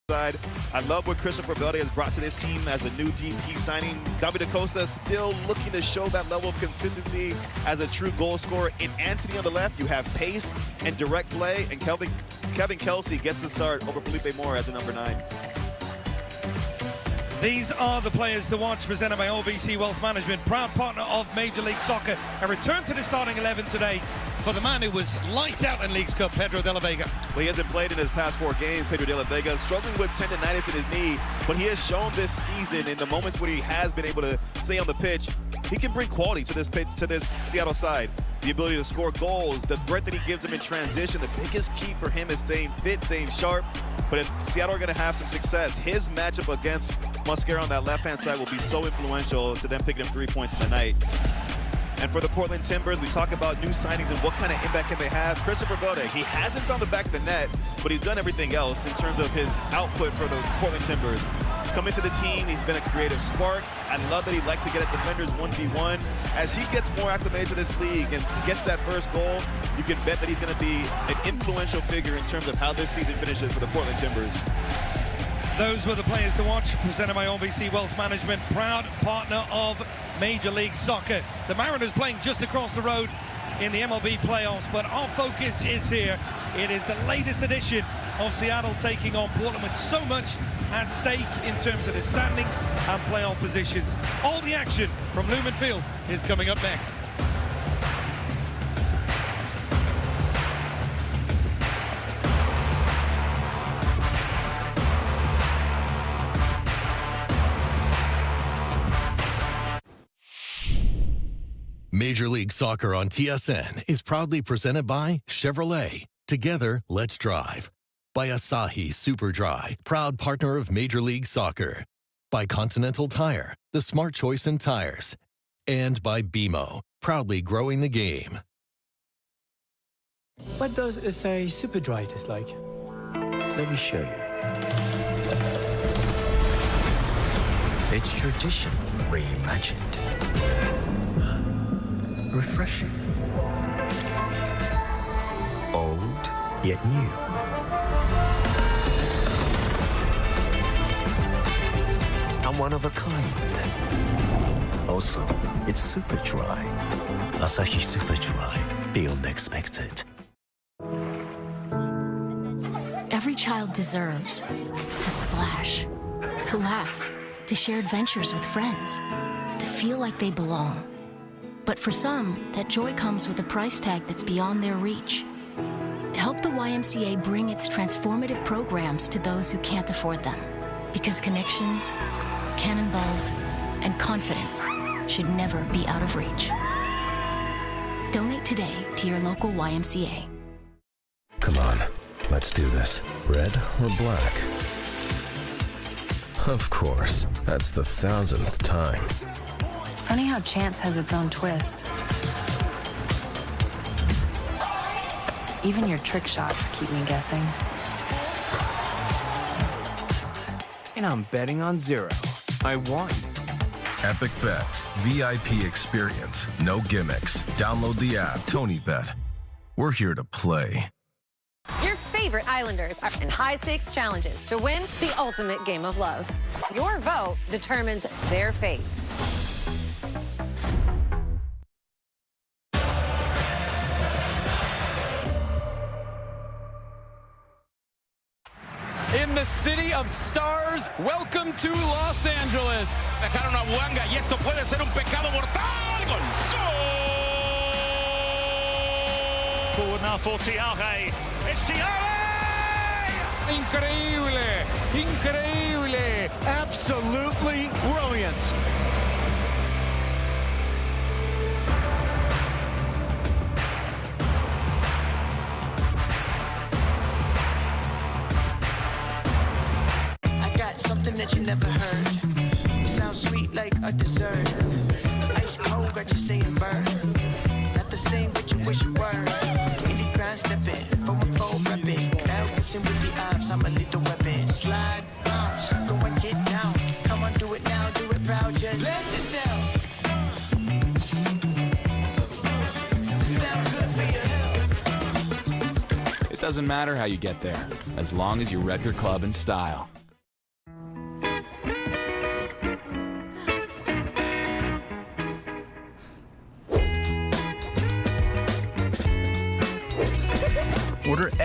side. I love what Christopher Velde has brought to this team as a new DP signing. David DaCosta still looking to show that level of consistency as a true goal scorer. In Anthony on the left, you have pace and direct play, and Kevin Kelsey gets the start over Felipe Moore as a number 9. These are the players to watch, presented by OBC Wealth Management, proud partner of Major League Soccer. A return to the starting 11 today for the man who was lights out in Leagues Cup, Pedro de la Vega. Well, he hasn't played in his past 4 games, Pedro de la Vega, struggling with tendonitis in his knee, but he has shown this season in the moments when he has been able to stay on the pitch, he can bring quality to this Seattle side. The ability to score goals, the threat that he gives them in transition, the biggest key for him is staying fit, staying sharp. But if Seattle are going to have some success, his matchup against Mosquera on that left-hand side will be so influential to them picking up 3 points in the night. And for the Portland Timbers, we talk about new signings and what kind of impact can they have. Christopher Velde, he hasn't found the back of the net, but he's done everything else in terms of his output for the Portland Timbers. Coming to the team, he's been a creative spark. I love that he likes to get at defenders 1v1. As he gets more acclimated to this league and gets that first goal, you can bet that he's going to be an influential figure in terms of how this season finishes for the Portland Timbers. Those were the players to watch, presented by OBC Wealth Management, proud partner of Major League Soccer. The Mariners playing just across the road in the MLB playoffs, but our focus is here. It is the latest edition of Seattle taking on Portland with so much at stake in terms of the standings and playoff positions. All the action from Lumen Field is coming up next. Major League Soccer on TSN is proudly presented by Chevrolet. Together, let's drive. By Asahi Super Dry, proud partner of Major League Soccer. By Continental Tire, the smart choice in tires. And by BMO, proudly growing the game. What does Asahi Super Dry taste like? Let me show you. It's tradition reimagined. Refreshing. Old, yet new. I'm one of a kind. Also, it's super dry. Asahi Super Dry. Beyond expected. Every child deserves to splash, to laugh, to share adventures with friends, to feel like they belong. But for some, that joy comes with a price tag that's beyond their reach. Help the YMCA bring its transformative programs to those who can't afford them. Because connections, cannonballs, and confidence should never be out of reach. Donate today to your local YMCA. Come on, let's do this. Red or black? Of course, that's the 1000th time. Funny how chance has its own twist. Even your trick shots keep me guessing. And I'm betting on 0. I won. Epic Bets, VIP experience, no gimmicks. Download the app, TonyBet. We're here to play. Your favorite Islanders are in high-stakes challenges to win the ultimate game of love. Your vote determines their fate. In the city of stars, welcome to Los Angeles. Dejaron a Buanga y esto puede ser un pecado mortal. Gol. Forward now for Tiago. It's Tiago! Increíble, increíble. Absolutely brilliant. Something that you never heard. Sounds sweet like a dessert. Ice cold got you saying burn. Not the same, but you wish you were. Indie grind stepping, from a fold repping. Now pushing with the ops, I'm a little weapon. Slide, bounce, go and get down. Come on, do it now, do it proud, just bless yourself. Sound good for your health. It doesn't matter how you get there, as long as you rep your club in style.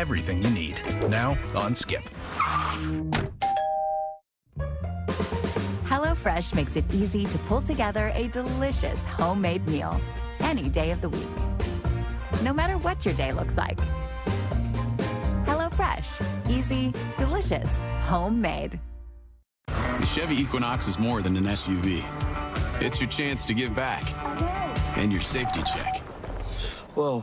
everything you need. Now on Skip. HelloFresh makes it easy to pull together a delicious homemade meal any day of the week, no matter what your day looks like. HelloFresh. Easy, delicious, homemade. The Chevy Equinox is more than an SUV. It's your chance to give back. And your safety check. Whoa.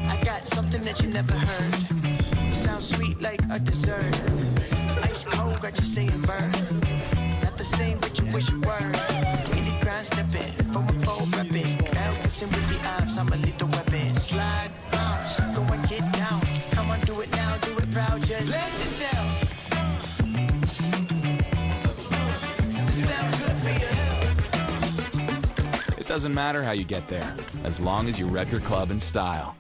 I got something that you never heard. Sounds sweet like a dessert. Ice cold, got you saying burn. Not the same, but you wish you were. In the grind stepping, from a phone repping. Now pushing with the arms, I'm a little weapon. Slide, bounce, go and get down. Come on, do it now, do it proud, just bless yourself. Sound good for your health. It doesn't matter how you get there, as long as you rep your club in style.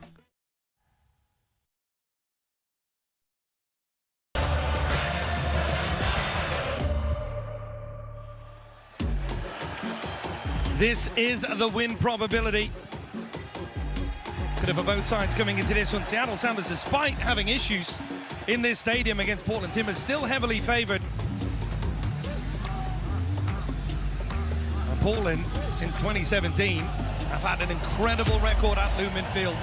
This is the win probability. Bit of a both sides coming into this one. Seattle Sounders, despite having issues in this stadium against Portland Timbers, still heavily favored. And Portland, since 2017, have had an incredible record at Lumen Field.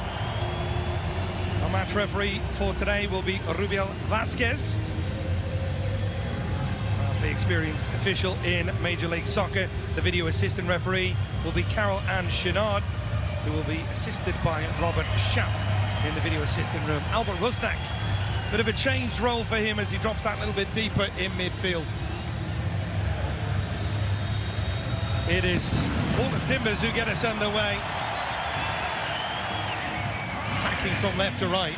Our match referee for today will be Rubiel Vasquez, the experienced official in Major League Soccer. The video assistant referee will be Carol Ann Chenard, who will be assisted by Robert Schapp in the video assistant room. Albert Rusnak, bit of a changed role for him as he drops that little bit deeper in midfield. It is Portland Timbers who get us underway, attacking from left to right.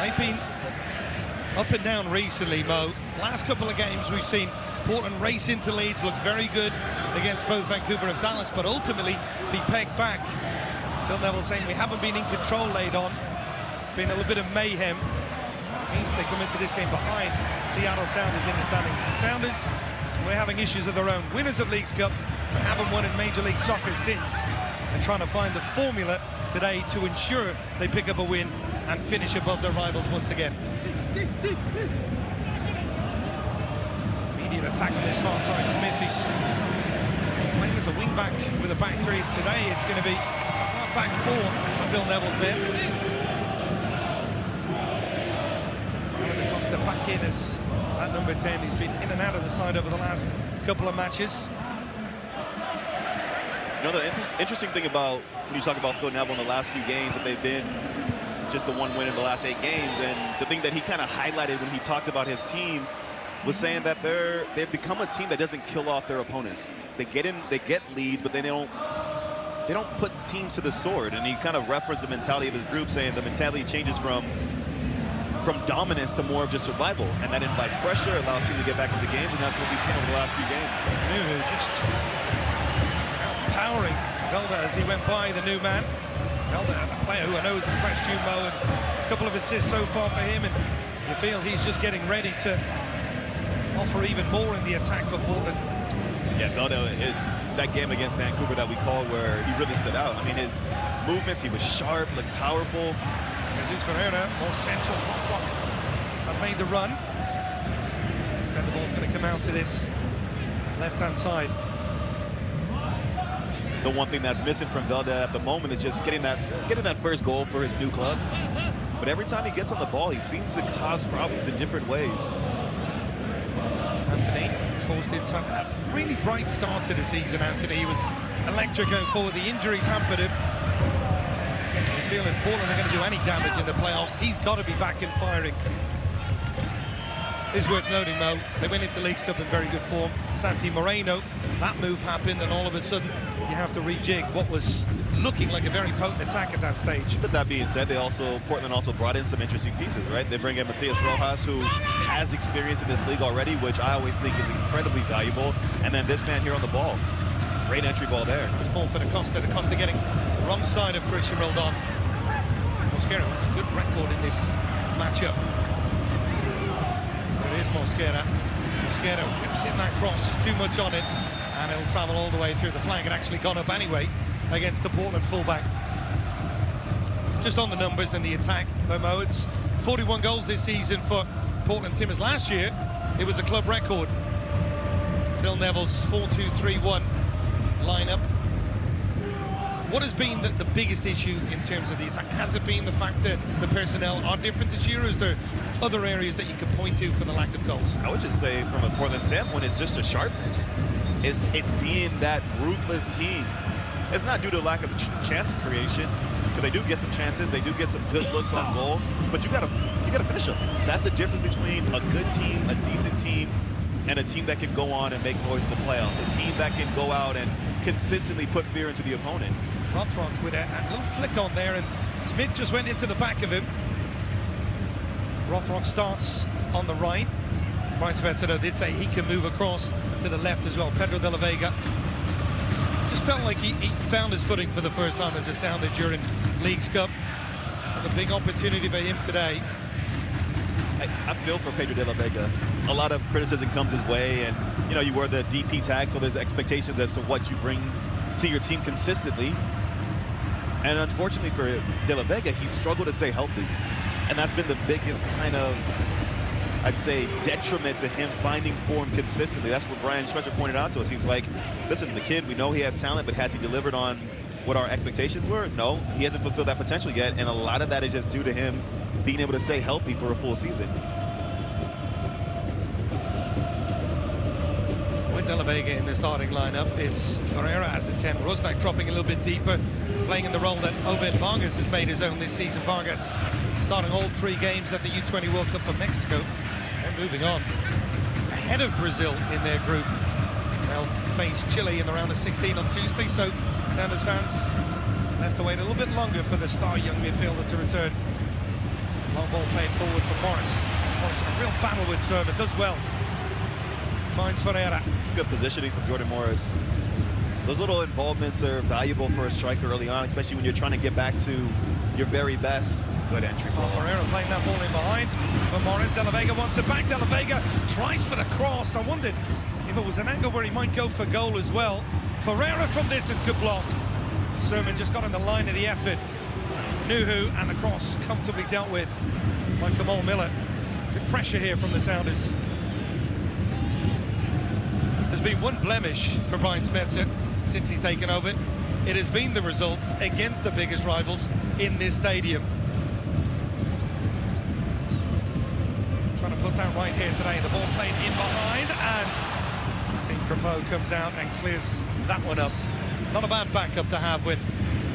They've been up and down recently, Mo. Last couple of games we've seen Portland race into leads, look very good against both Vancouver and Dallas, but ultimately be pegged back. Phil Neville saying we haven't been in control late on. It's been a little bit of mayhem. It means they come into this game behind Seattle Sounders in the standings. The Sounders, we're having issues of their own. Winners of Leagues Cup, but haven't won in Major League Soccer since. And trying to find the formula today to ensure they pick up a win and finish above their rivals once again. Immediate attack on this far side. Smith, who's playing as a wing back with a back three. Today it's going to be a far back four for Phil Neville's men. Alan Costa back in as that number 10. He's been in and out of the side over the last couple of matches. You know, the interesting thing about when you talk about Phil Neville in the last few games, that they've been just the one win in the last 8 games, and the thing that he kind of highlighted when he talked about his team was saying that they've become a team that doesn't kill off their opponents. They get leads, but they don't put teams to the sword. And he kind of referenced the mentality of his group, saying the mentality changes from dominance to more of just survival, and that invites pressure, allows him to get back into games, and that's what we've seen over the last few games. Just powering Velda as he went by the new man. Velda, a player who I know has impressed you, Mo, and a couple of assists so far for him, and you feel he's just getting ready to offer even more in the attack for Portland. Yeah, Velda is that game against Vancouver that we called where he really stood out. I mean, his movements, he was sharp, like powerful. Jesus Ferreira, more central. Rockflock have made the run. Instead, the ball's going to come out to this left-hand side. The one thing that's missing from Velda at the moment is just getting that first goal for his new club. But every time he gets on the ball, he seems to cause problems in different ways. Anthony forced inside. A really bright start to the season, Anthony. He was electric going forward. The injuries hampered him. You feel if Portland are going to do any damage in the playoffs, he's got to be back and firing. It's worth noting, Mo, they went into Leagues Cup in very good form. Santi Moreno, that move happened, and all of a sudden you have to rejig what was looking like a very potent attack at that stage. But that being said, Portland also brought in some interesting pieces, right? They bring in Matias Rojas, who has experience in this league already, which I always think is incredibly valuable. And then this man here on the ball. Great entry ball there. This ball for Da Costa. Da Costa getting the wrong side of Christian Roldan. Mosquera has a good record in this matchup. There is Mosquera. Mosquera whips in that cross, just too much on it, and it'll travel all the way through the flag. It actually gone up anyway against the Portland fullback. Just on the numbers and the attack, though, Mo, it's 41 goals this season for Portland Timbers. Last year, it was a club record. Phil Neville's 4-2-3-1 lineup. What has been the biggest issue in terms of the attack? Has it been the fact that the personnel are different this year, or is there other areas that you can point to for the lack of goals? I would just say, from a Portland standpoint, it's just a sharpness. It's being that ruthless team. It's not due to lack of chance creation, because they do get some chances, they do get some good looks on goal, but you gotta finish them. That's the difference between a good team, a decent team, and a team that can go on and make noise in the playoffs. A team that can go out and consistently put fear into the opponent. Rothrock with a little flick on there, and Smith just went into the back of him. Rothrock starts on the right. Brian Spencer did say he can move across to the left as well. Pedro de la Vega just felt like he found his footing for the first time as a sounder during Leagues Cup. And a big opportunity for him today. I feel for Pedro de la Vega. A lot of criticism comes his way, and you know, you wear the DP tag, so there's expectations as to what you bring to your team consistently. And unfortunately for De La Vega, he struggled to stay healthy. And that's been the biggest kind of, I'd say, detriment to him finding form consistently. That's what Brian Spencer pointed out to us. He's like, listen, the kid, we know he has talent, but has he delivered on what our expectations were? No, he hasn't fulfilled that potential yet. And a lot of that is just due to him being able to stay healthy for a full season. With De La Vega in the starting lineup, it's Ferreira as the 10, Rusnak dropping a little bit deeper, playing in the role that Obed Vargas has made his own this season. Vargas starting all 3 games at the U20 World Cup for Mexico. They're moving on ahead of Brazil in their group. They'll face Chile in the round of 16 on Tuesday, so Sounders fans have to wait a little bit longer for the star young midfielder to return. Long ball played forward for Morris. Morris in a real battle with Sermon, does well. Finds Ferreira. It's good positioning from Jordan Morris. Those little involvements are valuable for a striker early on, especially when you're trying to get back to your very best. Good entry ball. Ferreira playing that ball in behind for Morris. De La Vega wants it back. De La Vega tries for the cross. I wondered if it was an angle where he might go for goal as well. Ferreira from distance, good block. Sermon just got in the line of the effort. Nuhu, and the cross comfortably dealt with by Kamal Miller. Good pressure here from the Sounders. There's been one blemish for Brian Spencer since he's taken over. It has been the results against the biggest rivals in this stadium. Trying to put that right here today. The ball played in behind, and Tim Crepeau comes out and clears that one up. Not a bad backup to have when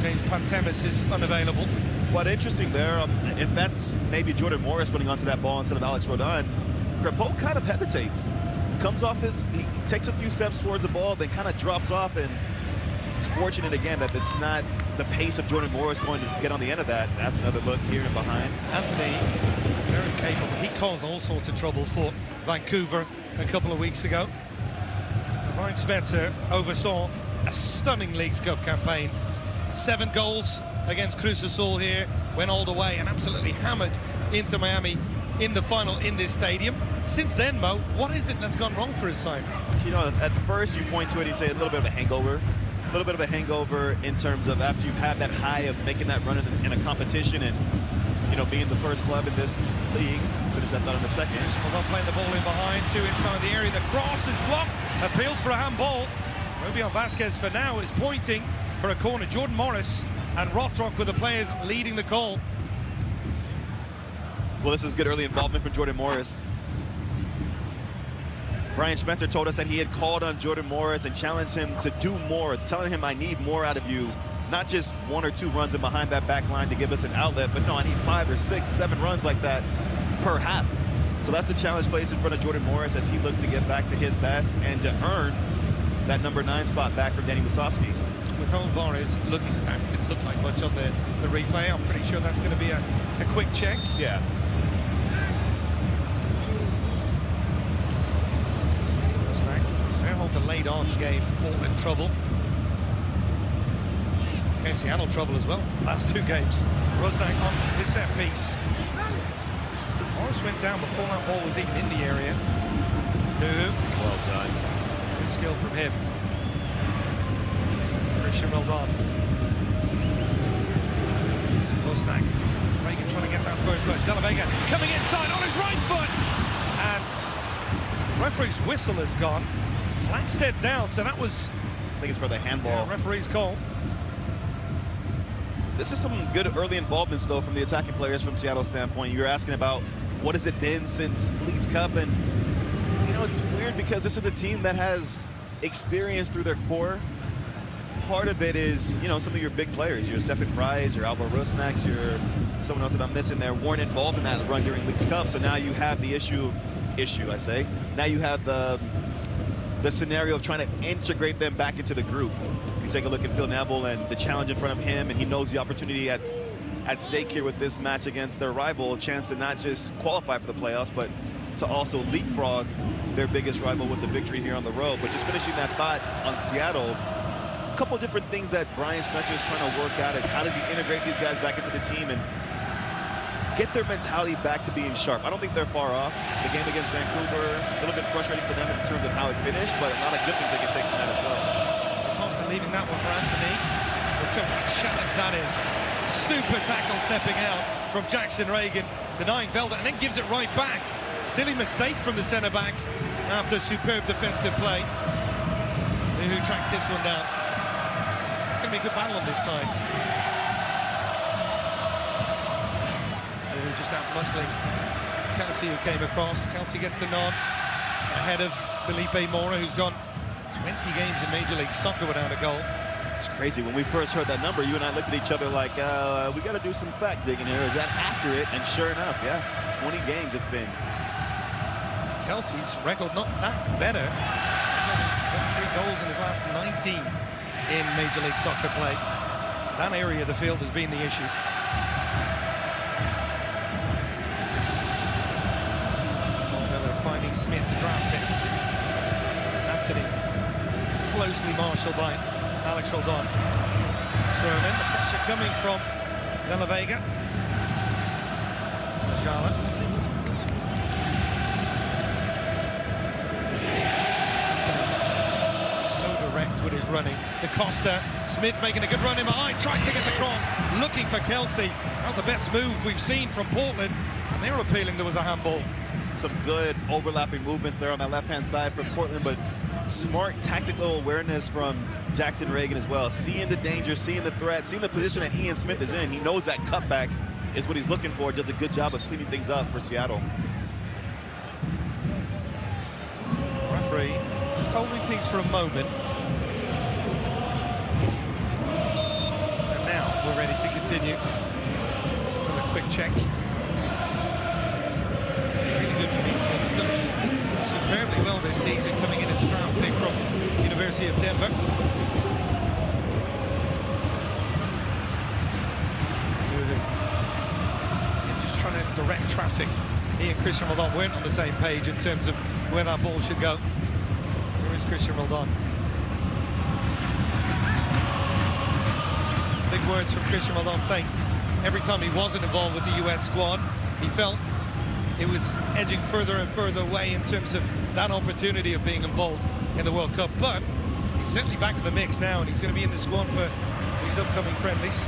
James Pantemis is unavailable. What interesting there, if that's maybe Jordan Morris running onto that ball instead of Alex Rodon, Crepeau kind of hesitates. Comes off he takes a few steps towards the ball, then kind of drops off, and fortunate again that it's not the pace of Jordan Morris going to get on the end of that. That's another look here and behind. Anthony, very capable. He caused all sorts of trouble for Vancouver a couple of weeks ago. Brian Spencer oversaw a stunning Leagues Cup campaign. 7 goals against Cruz Azul here, went all the way and absolutely hammered Inter Miami in the final in this stadium. Since then, Mo, what is it that's gone wrong for his side? You know, at first you point to it, you say a little bit of a hangover. A little bit of a hangover in terms of after you've had that high of making that run in a competition and, you know, being the first club in this league. Finish that thought in a second. Well, playing the ball in behind, 2 inside the area. The cross is blocked. Appeals for a handball. Rubion Vasquez for now is pointing for a corner. Jordan Morris and Rothrock with the players leading the call. Well, this is good early involvement for Jordan Morris. Brian Spencer told us that he had called on Jordan Morris and challenged him to do more, telling him, I need more out of you. Not just 1 or 2 runs in behind that back line to give us an outlet, but no, I need 5 or 6, 7 runs like that per half. So that's the challenge placed in front of Jordan Morris as he looks to get back to his best and to earn that number 9 spot back from Danny Musovski. With Alvarez looking at that, didn't look like much on the replay. I'm pretty sure that's going to be a quick check. Yeah. Berhalter laid on, gave Portland trouble. Gave Seattle trouble as well. Last 2 games. Rusnak on this set piece. Morris went down before that ball was even in the area. Nuhu. Well done. Good skill from him. Christian Roldan. Rusnak. Reagan trying to get that first touch. De La Vega coming inside on his right foot. And referee's whistle has gone. Flagstead down, so that was... I think it's for the handball. Yeah, referee's call. This is some good early involvements, though, from the attacking players from Seattle's standpoint. You're asking about what has it been since Leagues Cup, and, you know, it's weird because this is a team that has experience through their core. Part of it is, you know, some of your big players, your Stefan Fries, your Alvaro Rusnaks, your someone else that I'm missing there, weren't involved in that run during Leagues Cup, so now you have the issue, now you have the scenario of trying to integrate them back into the group. You take a look at Phil Neville and the challenge in front of him, and he knows the opportunity at stake here with this match against their rival, a chance to not just qualify for the playoffs, but to also leapfrog their biggest rival with the victory here on the road. But just finishing that thought on Seattle, a couple different things that Brian Spencer is trying to work out is how does he integrate these guys back into the team and get their mentality back to being sharp. I don't think they're far off. The game against Vancouver, a little bit frustrating for them in terms of how it finished, but a lot of good things they can take from that as well. Constant leaving that one for Anthony. What a challenge that is. Super tackle stepping out from Jackson Reagan, denying Velda, and then gives it right back. Silly mistake from the centre-back after superb defensive play. Who tracks this one down. It's going to be a good battle on this side. Just out muscling Kelsey, who came across. Kelsey gets the nod ahead of Felipe Mora, who's gone 20 games in Major League Soccer without a goal. It's crazy. When we first heard that number, you and I looked at each other like, we got to do some fact digging here. Is that accurate? And sure enough, yeah, 20 games it's been. Kelsey's record not that better. He's got 3 goals in his last 19 in Major League Soccer play. That area of the field has been the issue. Finding Smith, draft pick. Anthony, closely marshalled by Alex Roldan. Sermon, the pressure coming from De La Vega. Jala. Anthony, so direct with his running. Da Costa, Smith making a good run in behind, tries to get the cross, looking for Kelsey. That was the best move we've seen from Portland, and they were appealing there was a handball. Some good overlapping movements there on that left-hand side from Portland, but smart tactical awareness from Jackson Reagan as well. Seeing the danger, seeing the threat, seeing the position that Ian Smith is in. He knows that cutback is what he's looking for. Does a good job of cleaning things up for Seattle. Referee just holding things for a moment. And now we're ready to continue. Another quick check. Good for Ian Smith. He's done superbly well this season, coming in as a draft pick from University of Denver. Just trying to direct traffic. He and Christian Roldan weren't on the same page in terms of where that ball should go. Where is Christian Roldan? Big words from Christian Roldan saying every time he wasn't involved with the US squad, he felt it was edging further and further away in terms of that opportunity of being involved in the World Cup. But he's certainly back in the mix now, and he's going to be in the squad for these upcoming friendlies.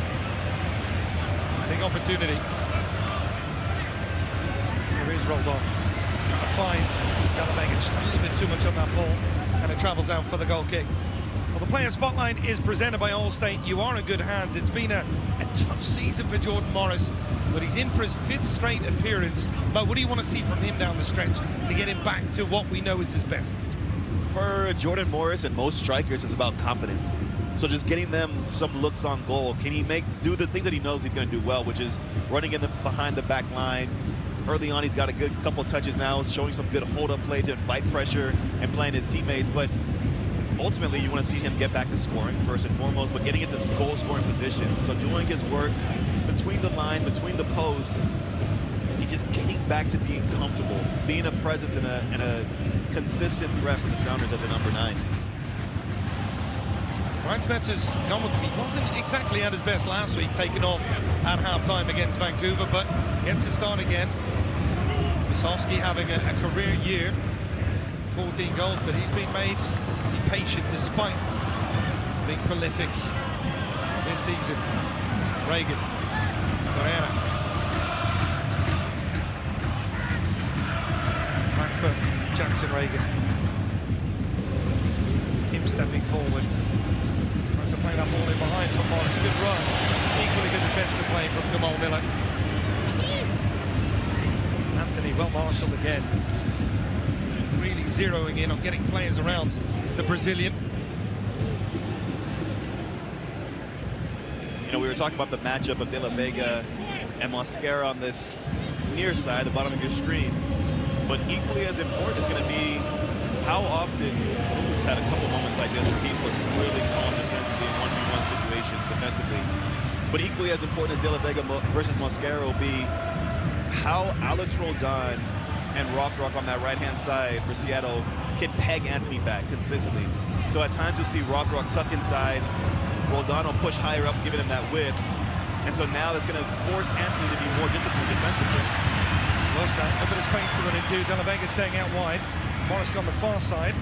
Big opportunity. Here is Roldan. Trying to find De La Vega just a little bit too much on that ball, and it travels out for the goal kick. Well, the player spotlight is presented by Allstate. You are in good hands. It's been a tough season for Jordan Morris, but he's in for his 5th straight appearance. But what do you want to see from him down the stretch to get him back to what we know is his best? For Jordan Morris and most strikers, it's about confidence. So just getting them some looks on goal. Can he do the things that he knows he's going to do well, which is running in behind the back line, Early on, he's got a good couple touches now, showing some good hold-up play to invite pressure and playing his teammates. But ultimately, you want to see him get back to scoring first and foremost, but getting into goal-scoring position. So doing his work between the line, between the posts, and just getting back to being comfortable, being a presence and a consistent threat for the Sounders as a number 9. Ryan Spencer's gone with him. He wasn't exactly at his best last week, taken off at halftime against Vancouver, but gets to start again. Wasowski having a career year, 14 goals, but he's been made be patient despite being prolific this season. Reagan, Ferreira. Back for Jackson Reagan. Him stepping forward. Tries to play that ball in behind from Morris. Good run. Equally good defensive play from Kamal Miller. Anthony well marshaled again. Really zeroing in on getting players around the Brazilian. You know, we were talking about the matchup of De La Vega and Mosquera on this near side, the bottom of your screen. But equally as important is going to be how often, we've had a couple moments like this where he's looked really calm defensively in 1v1 situations defensively. But equally as important as De La Vega versus Mosquera will be how Alex Roldan and Rock on that right-hand side for Seattle can peg Anthony back consistently. So at times you'll see Rock tuck inside, Roldan will push higher up, giving him that width. And so now that's going to force Anthony to be more disciplined defensively. Rosnak, a bit of space to run into. De La Vega staying out wide. Morris on the far side.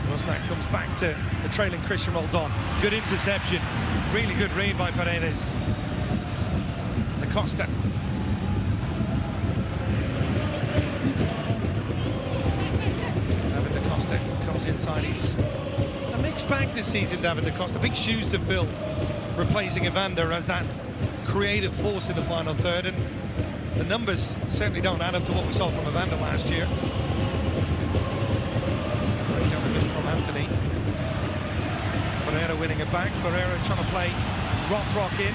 Rosnak comes back to the trailing Christian Roldan. Good interception. Really good read by Paredes. Acosta. David Acosta comes inside. He's a mixed bag this season, David Acosta. Big shoes to fill, replacing Evander as that creative force in the final third. And the numbers certainly don't add up to what we saw from Evander last year. From Anthony. Ferreira winning it back. Ferreira trying to play Rothrock in.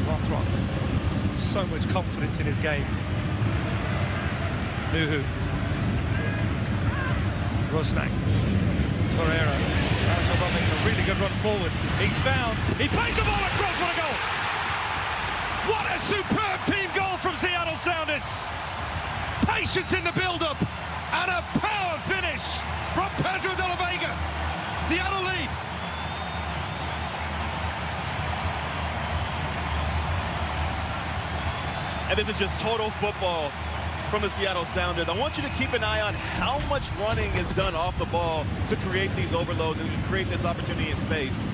Rothrock, so much confidence in his game. Nuhu. Rosnak. Ferreira. Alex Roldan making a really good run forward. He's found. He plays the ball across. What a goal! What a superb team goal from Seattle Sounders. Patience in the build-up and a power finish from Pedro De La Vega. Seattle lead. And this is just total football from the Seattle Sounders. I want you to keep an eye on how much running is done off the ball to create these overloads and to create this opportunity in space.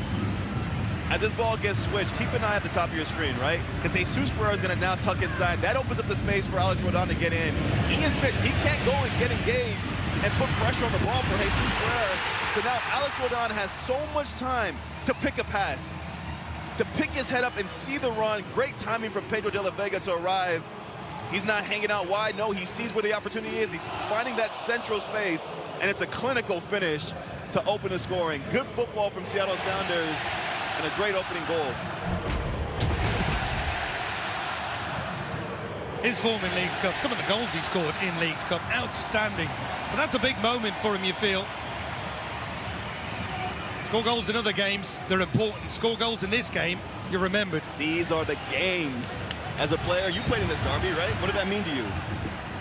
As this ball gets switched, keep an eye at the top of your screen, right? Because Jesus Ferreira is going to now tuck inside. That opens up the space for Alex Roldan to get in. Ian Smith, he can't go and get engaged and put pressure on the ball for Jesus Ferreira. So now Alex Roldan has so much time to pick a pass, to pick his head up and see the run. Great timing from Pedro De La Vega to arrive. He's not hanging out wide. No, he sees where the opportunity is. He's finding that central space, and it's a clinical finish to open the scoring. Good football from Seattle Sounders. And a great opening goal. His form in Leagues Cup, some of the goals he scored in Leagues Cup, outstanding. But that's a big moment for him, you feel. Score goals in other games, they're important. Score goals in this game, you're remembered. These are the games. As a player, you played in this derby, right? What did that mean to you?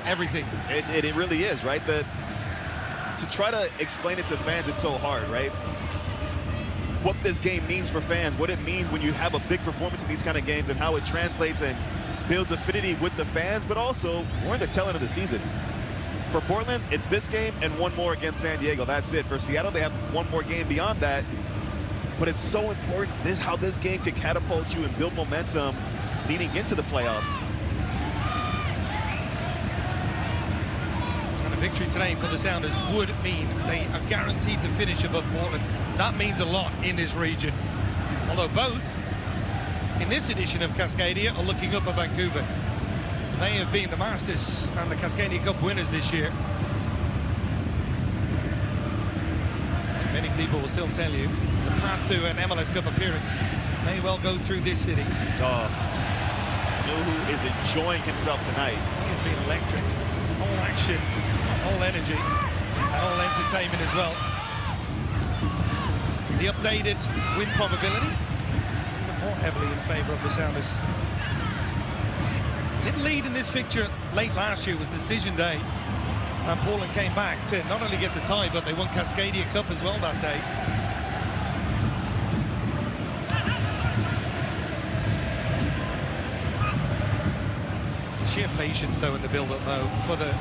Everything. It really is, right? To try to explain it to fans, it's so hard, right? What this game means for fans, what it means when you have a big performance in these kind of games, and how it translates and builds affinity with the fans, but also we're in the tail end of the season. For Portland, it's this game and one more against San Diego. That's it. For Seattle, they have one more game beyond that. But it's so important how this game can catapult you and build momentum leading into the playoffs. And a victory today for the Sounders would mean they are guaranteed to finish above Portland. That means a lot in this region. Although both, in this edition of Cascadia, are looking up at Vancouver. They have been the Masters and the Cascadia Cup winners this year. Many people will still tell you the path to an MLS Cup appearance may well go through this city. Oh, Nuhu is enjoying himself tonight. He's been electric. All action, all energy, and all entertainment as well. The updated win probability, more heavily in favour of the Sounders. Didn't lead in this fixture late last year, was decision day. And Portland came back to not only get the tie, but they won Cascadia Cup as well that day. Sheer patience, though, in the build-up mode for the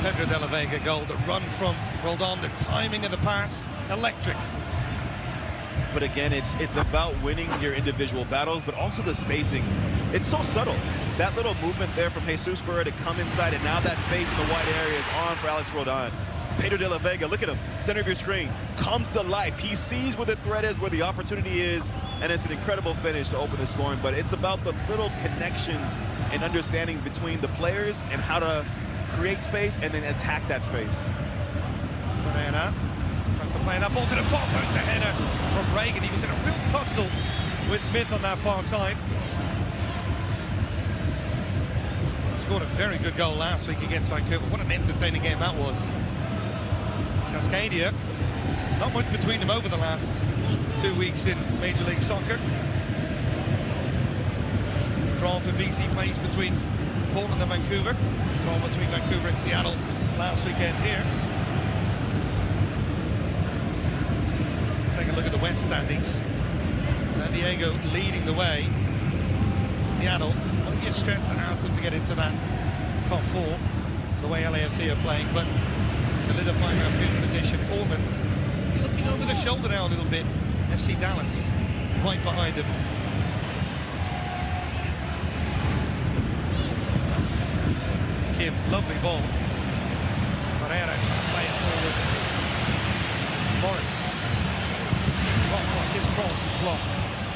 Pedro de la Vega goal. The run from Roldan, the timing of the pass, electric. But again, it's about winning your individual battles, but also the spacing. It's so subtle. That little movement there from Jesus Ferrer to come inside, and now that space in the wide area is on for Alex Roldan. Pedro de la Vega, look at him, center of your screen, comes to life. He sees where the threat is, where the opportunity is, and it's an incredible finish to open the scoring. But it's about the little connections and understandings between the players and how to create space and then attack that space. Ferreira tries to play that ball to the far post, the header from Reagan. He was in a real tussle with Smith on that far side. Scored a very good goal last week against Vancouver. What an entertaining game that was. Cascadia, not much between them over the last 2 weeks in Major League Soccer. Draw for BC Place between Portland and Vancouver. Draw between Vancouver and Seattle last weekend here. Take a look at the West standings. San Diego leading the way. Seattle, only a stretch that allows them to get into that top four, the way LAFC are playing, but solidifying that fifth position. Portland looking over the shoulder now a little bit. FC Dallas right behind them. Kim, lovely ball. Ferreira trying to play it forward. Morris. His cross is blocked.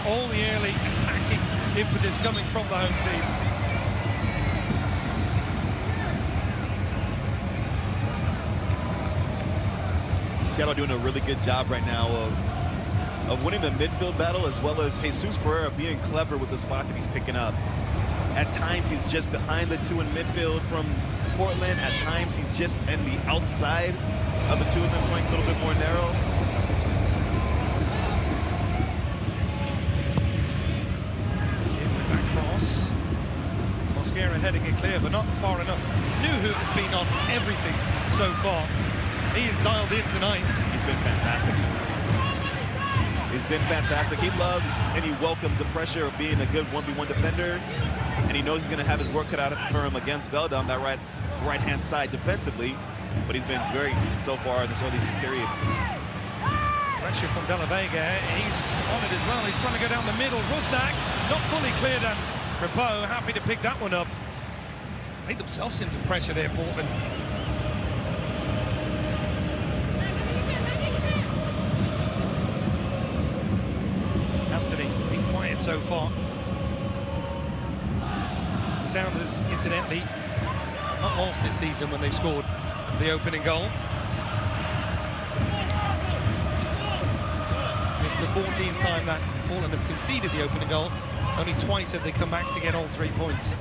All the early attacking impetus coming from the home team. Seattle doing a really good job right now of winning the midfield battle, as well as Jesus Ferreira being clever with the spots that he's picking up. At times he's just behind the two in midfield from Portland. At times he's just in the outside of the two of them, playing a little bit more narrow. With that cross, Mosquera heading it clear, but not far enough. Nuhu has been on everything so far. He is dialed in tonight. He's been fantastic. He's been fantastic. He loves and he welcomes the pressure of being a good 1v1 defender. And he knows he's going to have his work cut out for him against Velda on that right-hand side defensively. But he's been very so far in this early period. Pressure from De La Vega. He's on it as well. He's trying to go down the middle. Rusnak not fully cleared, and Crepeau happy to pick that one up. Made themselves into pressure there, Portland. So far. Sounders, incidentally, not lost this season when they scored the opening goal. It's the 14th time that Portland have conceded the opening goal. Only twice have they come back to get all 3 points.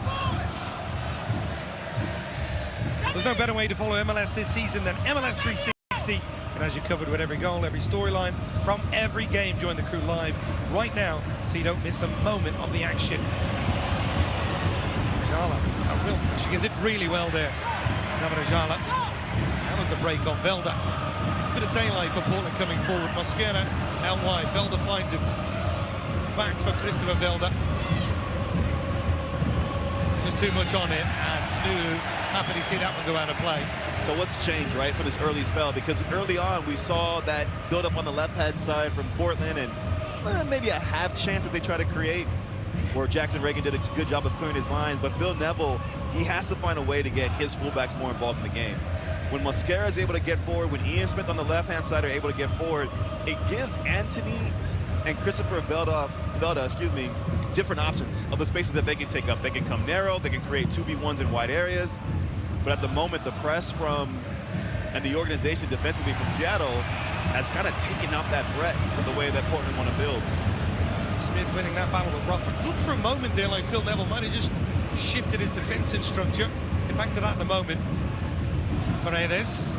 There's no better way to follow MLS this season than MLS 360. And as you covered with every goal, every storyline, from every game, join the crew live right now so you don't miss a moment of the action. Jala, a real push again, did really well there. Jala. That was a break on Velda. Bit of daylight for Portland coming forward. Mosquera out wide. Velda finds him. Back for Christopher Velda. There's too much on it, and Nuhu happy to see that one go out of play. So what's changed, right, for this early spell? Because early on, we saw that build up on the left-hand side from Portland, and maybe a half chance that they try to create, where Jackson Reagan did a good job of clearing his lines. But Bill Neville, he has to find a way to get his fullbacks more involved in the game. When Mosquera is able to get forward, when Ian Smith on the left-hand side are able to get forward, it gives Anthony and Christopher Velda, different options of the spaces that they can take up. They can come narrow, they can create 2v1s in wide areas. But at the moment, the press and the organization defensively from Seattle has kind of taken out that threat for the way that Portland want to build. Smith winning that battle with Rothrock. Looked for a moment there like Phil Neville might have just shifted his defensive structure. Get back to that in a moment. Paredes.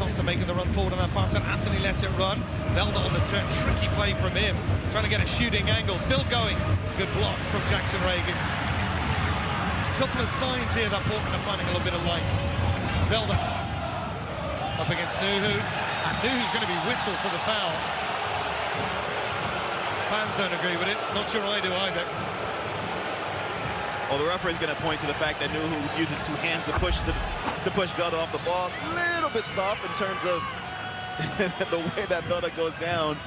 Costa making the run forward on that far side. Anthony lets it run. Velda on the turn. Tricky play from him. Trying to get a shooting angle. Still going. Good block from Jackson Reagan. A couple of signs here that Portland are finding a little bit of life. Velda up against Nuhu. And Nuhu's going to be whistled for the foul. Fans don't agree with it. Not sure I do either. Well, the referee's going to point to the fact that Nuhu uses two hands to push Velda off the ball. A little bit soft in terms of the way that Velda goes down.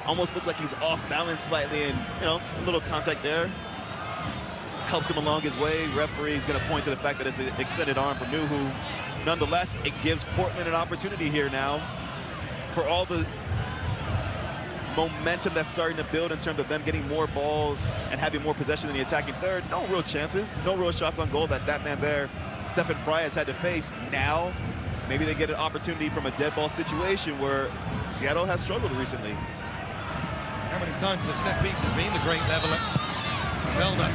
Almost looks like he's off balance slightly, and a little contact there helps him along his way. Referee's going to point to the fact that it's an extended arm from Nuhu. Nonetheless, it gives Portland an opportunity here now for all the momentum that's starting to build in terms of them getting more balls and having more possession in the attacking third. No real chances, no real shots on goal that man there, Stephen Fry, has had to face. Now, maybe they get an opportunity from a dead ball situation where Seattle has struggled recently. How many times have set pieces been the great leveler? Velda,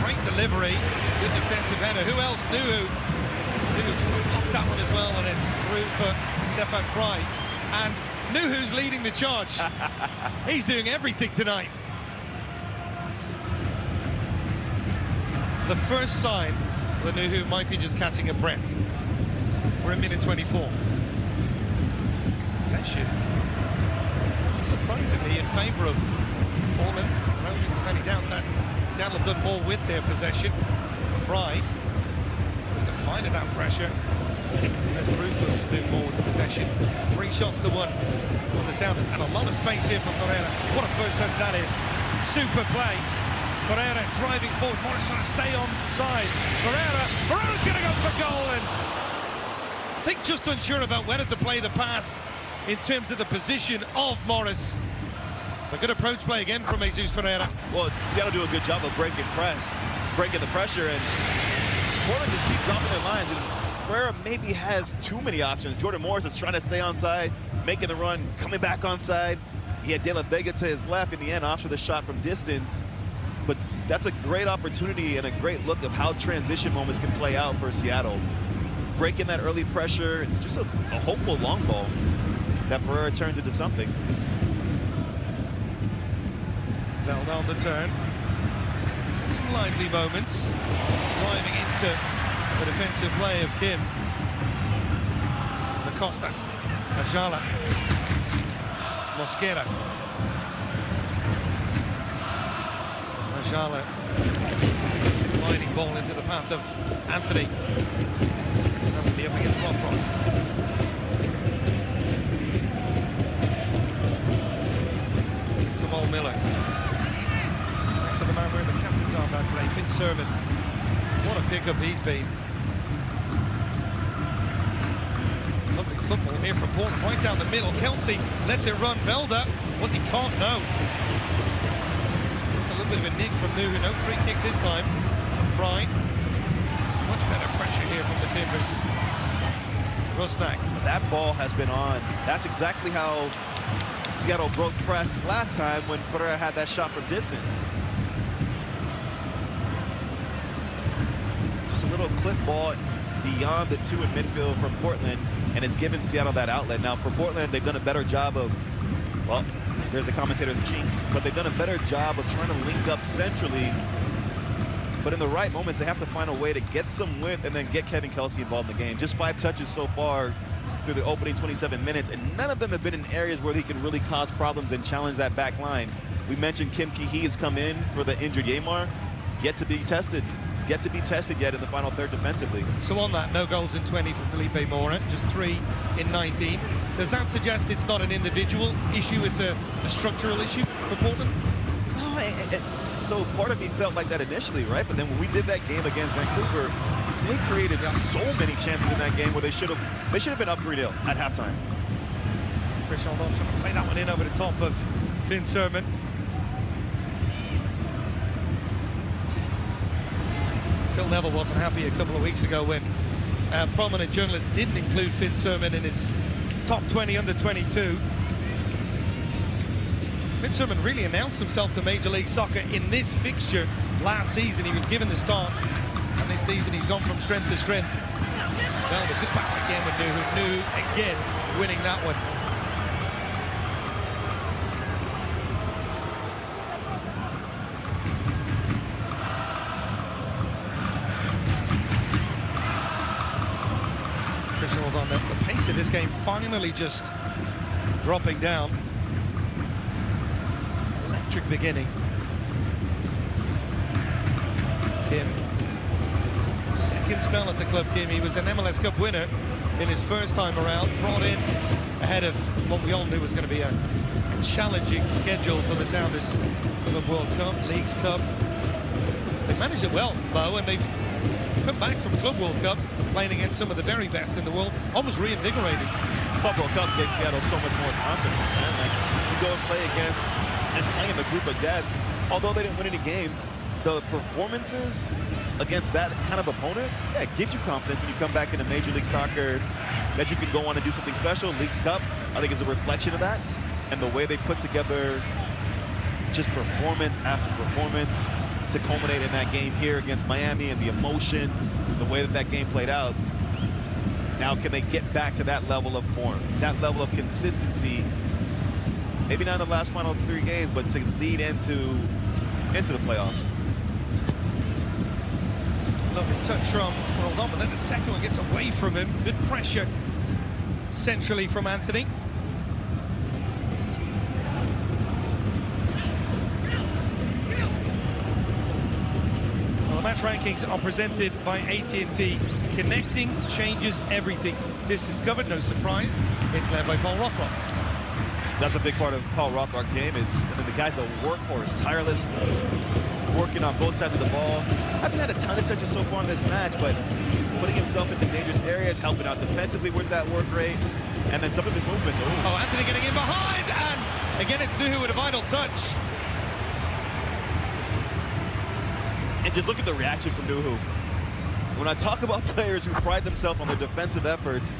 great delivery, good defensive header. Who else? Nuhu blocked that one as well, and it's through for Stephen Fry. And Nuhu's leading the charge. He's doing everything tonight. The first sign that Nuhu might be just catching a breath. We're in minute 24. Possession, surprisingly, in favour of Portland. I don't think there's any doubt that Seattle have done more with their possession. Fry was fighting that pressure. There's proof of doing more with the possession. 3 shots to 1 on the Sounders, and a lot of space here for Ferreira. What a first touch that is. Super play. Ferreira driving forward. Morris trying to stay on side. Ferreira's going to go for goal, and I think just unsure about whether to play the pass in terms of the position of Morris. A good approach play again from Jesus Ferreira. Well, Seattle do a good job of breaking the pressure, and Portland just keep dropping their lines. And Ferreira maybe has too many options. Jordan Morris is trying to stay onside, making the run, coming back onside. He had De La Vega to his left in the end after the shot from distance. But that's a great opportunity and a great look of how transition moments can play out for Seattle. Breaking that early pressure, just a hopeful long ball that Ferreira turns into something. Velda on the turn. Some lively moments. Driving into the defensive play of Kim. Acosta, Ajala, Mosquera. Ajala, sliding ball into the path of Anthony. Anthony up against Rothrock. Kamal Miller. Back for the man wearing the captain's armband today, Finn Sermon. What a pickup he's been. Lovely football here from Portland, right down the middle. Kelsey lets it run. Velda, was he caught? No. It's a little bit of a nick from Nuhu. No free kick this time. Fry. Much better pressure here from the Timbers. Rusnak. That ball has been on. That's exactly how Seattle broke press last time when Ferreira had that shot from distance. Just a little clip ball beyond the 2 in midfield from Portland, and it's given Seattle that outlet. Now for Portland, they've done a better job of, well, there's a commentator's jinx, but they've done a better job of trying to link up centrally. But in the right moments, they have to find a way to get some width and then get Kevin Kelsey involved in the game. Just 5 touches so far through the opening 27 minutes, and none of them have been in areas where he can really cause problems and challenge that back line. We mentioned Kim Ki-hee has come in for the injured Yamar, yet to be tested yet in the final third defensively. So on that, no goals in 20 for Felipe Mora, just 3 in 19. Does that suggest it's not an individual issue, it's a structural issue for Portland? No, so part of me felt like that initially, right? But then when we did that game against Vancouver, they created so many chances in that game where they should have been up 3-0 at halftime. Christian Aldon trying to play that one in over the top of Finn Sermon. Phil Neville wasn't happy a couple of weeks ago when prominent journalists didn't include Finn Sermon in his top 20 under 22. Mitchum really announced himself to Major League Soccer in this fixture last season. He was given the start, and this season he's gone from strength to strength. Well, the good battle again with Nuhu again winning that one. Christian, well done. The pace of this game finally just dropping down. Electric beginning. Kim, second spell at the club, Kim. He was an MLS Cup winner in his first time around, brought in ahead of what we all knew was going to be a challenging schedule for the Sounders. Club World Cup, Leagues Cup. They managed it well, Mo, and they've come back from Club World Cup playing against some of the very best in the world, almost reinvigorated. Club World Cup gave Seattle so much more confidence, man. Like, you go and play against and play in the group of death. Although they didn't win any games, the performances against that kind of opponent, yeah, it gives you confidence when you come back into Major League Soccer that you can go on and do something special. Leagues Cup, I think, is a reflection of that. And the way they put together just performance after performance to culminate in that game here against Miami, and the emotion, the way that that game played out. Now, can they get back to that level of form, that level of consistency? Maybe not in the last final 3 games, but to lead into the playoffs. Lovely touch from Roldan, but then the second one gets away from him. Good pressure centrally from Anthony. Well, the match rankings are presented by AT&T. Connecting changes everything. Distance covered, no surprise. It's led by Paul Rothrock. That's a big part of Paul Rothrock's game. The guy's a workhorse, tireless, working on both sides of the ball. Hasn't had a ton of touches so far in this match, but putting himself into dangerous areas, helping out defensively with that work rate, and then some of his movements. Oh, Anthony getting in behind, and again it's Nuhu with a vital touch. And just look at the reaction from Nuhu. When I talk about players who pride themselves on their defensive efforts,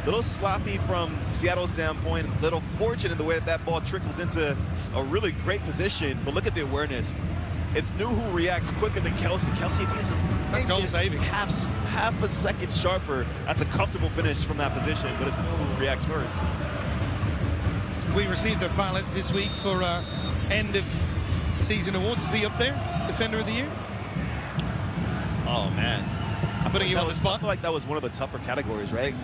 a little sloppy from Seattle's standpoint, a little fortunate in the way that that ball trickles into a really great position, but look at the awareness. It's Nuhu who reacts quicker than Kelsey. Kelsey, if he's half a second sharper, that's a comfortable finish from that position, but it's Nuhu who reacts first. We received our ballots this week for end of season awards. Is he up there? Defender of the Year? Oh, man. I'm putting you on the spot. I feel like that was one of the tougher categories, right?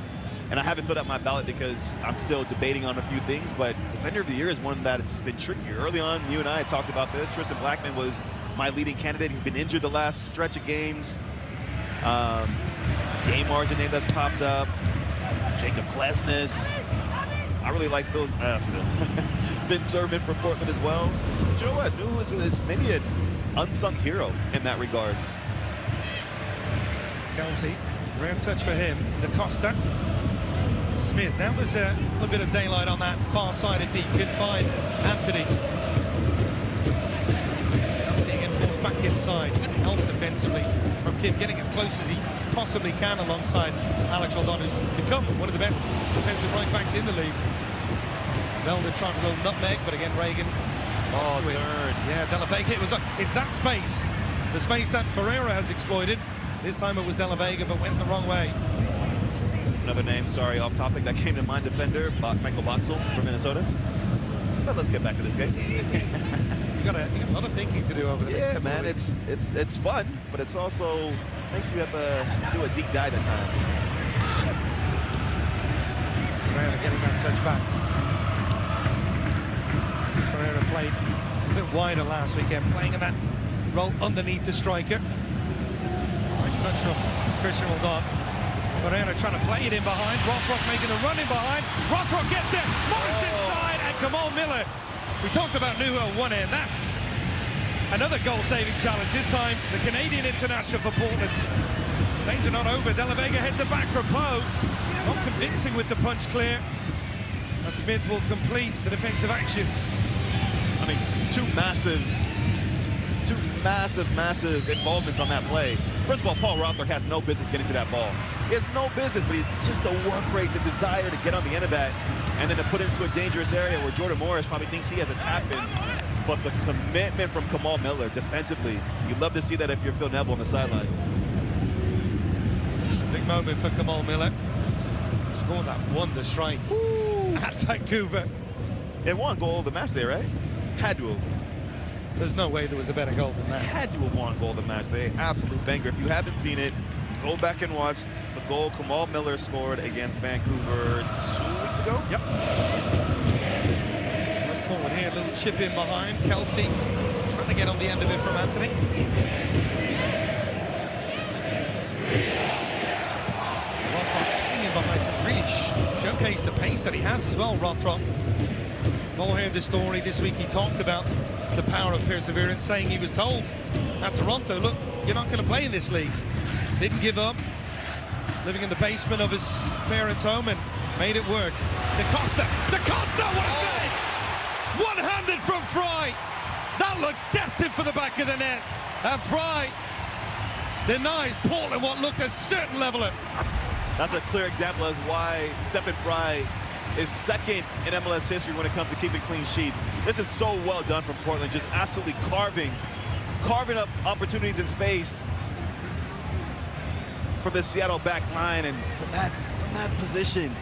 And I haven't filled out my ballot because I'm still debating on a few things, but Defender of the Year is one that it's been tricky. Early on, you and I had talked about this. Tristan Blackman was my leading candidate. He's been injured the last stretch of games. Gamar's a name that's popped up. Jacob Klesnes. I really like Finn Sermon for Portland as well. But you know what? Nuhu is maybe an unsung hero in that regard. Kelsey, rare touch for him. DaCosta. Smith. Now there's a little bit of daylight on that far side if he can find Anthony. Anthony again forced back inside. Good help defensively from Kim, getting as close as he possibly can alongside Alex Roldan, who's become one of the best defensive right backs in the league. Velda trying to go nutmeg, but again Reagan. Oh, turn. Yeah, De La Vega. It's that space, the space that Ferreira has exploited. This time it was De La Vega, but went the wrong way. Another name, sorry, off topic, that came to mind, defender, Michael Boxall from Minnesota. But let's get back to this game. you got a lot of thinking to do over the next couple of weeks. It's fun, but it's also makes you have to do a deep dive at times. Ferreira getting that touch back. Ferreira played a bit wider last weekend, playing in that role underneath the striker. Nice touch from Christian Roldan. Ferreira trying to play it in behind. Rothrock making the run in behind. Rothrock gets there. Morris inside, and Kamal Miller. We talked about Nuhu at one end. That's another goal-saving challenge. This time, the Canadian international for Portland. Danger not over. De La Vega heads it back. Rappo not convincing with the punch clear. And Smith will complete the defensive actions. I mean, two massive involvements on that play. First of all, Paul Rothrock has no business getting to that ball. He has no business, but just the work rate, the desire to get on the end of that. and then to put it into a dangerous area where Jordan Morris probably thinks he has a tap in. But the commitment from Kamal Miller defensively, you love to see that if you're Phil Neville on the sideline. Big moment for Kamal Miller. Scored that wonder strike at Vancouver. It won goal of the match day, right? Had to have. There's no way there was a better goal than that. Had to have won goal of the match day. Absolute banger. If you haven't seen it, go back and watch the goal Kamal Miller scored against Vancouver 2 weeks ago. Yep. Run forward here, a little chip in behind. Kelsey trying to get on the end of it from Anthony. Behind to really showcase the pace that he has as well, Rothrock. All heard the story this week. He talked about the power of perseverance, saying he was told at Toronto, look, you're not going to play in this league. Didn't give up, living in the basement of his parents' home, and made it work. DaCosta, what a save! One-handed from Fry. That looked destined for the back of the net. And Fry denies Portland what looked a certain leveler. That's a clear example as why Stephen Fry is second in MLS history when it comes to keeping clean sheets. This is so well done from Portland, just absolutely carving up opportunities in space from the Seattle back line, and from that position.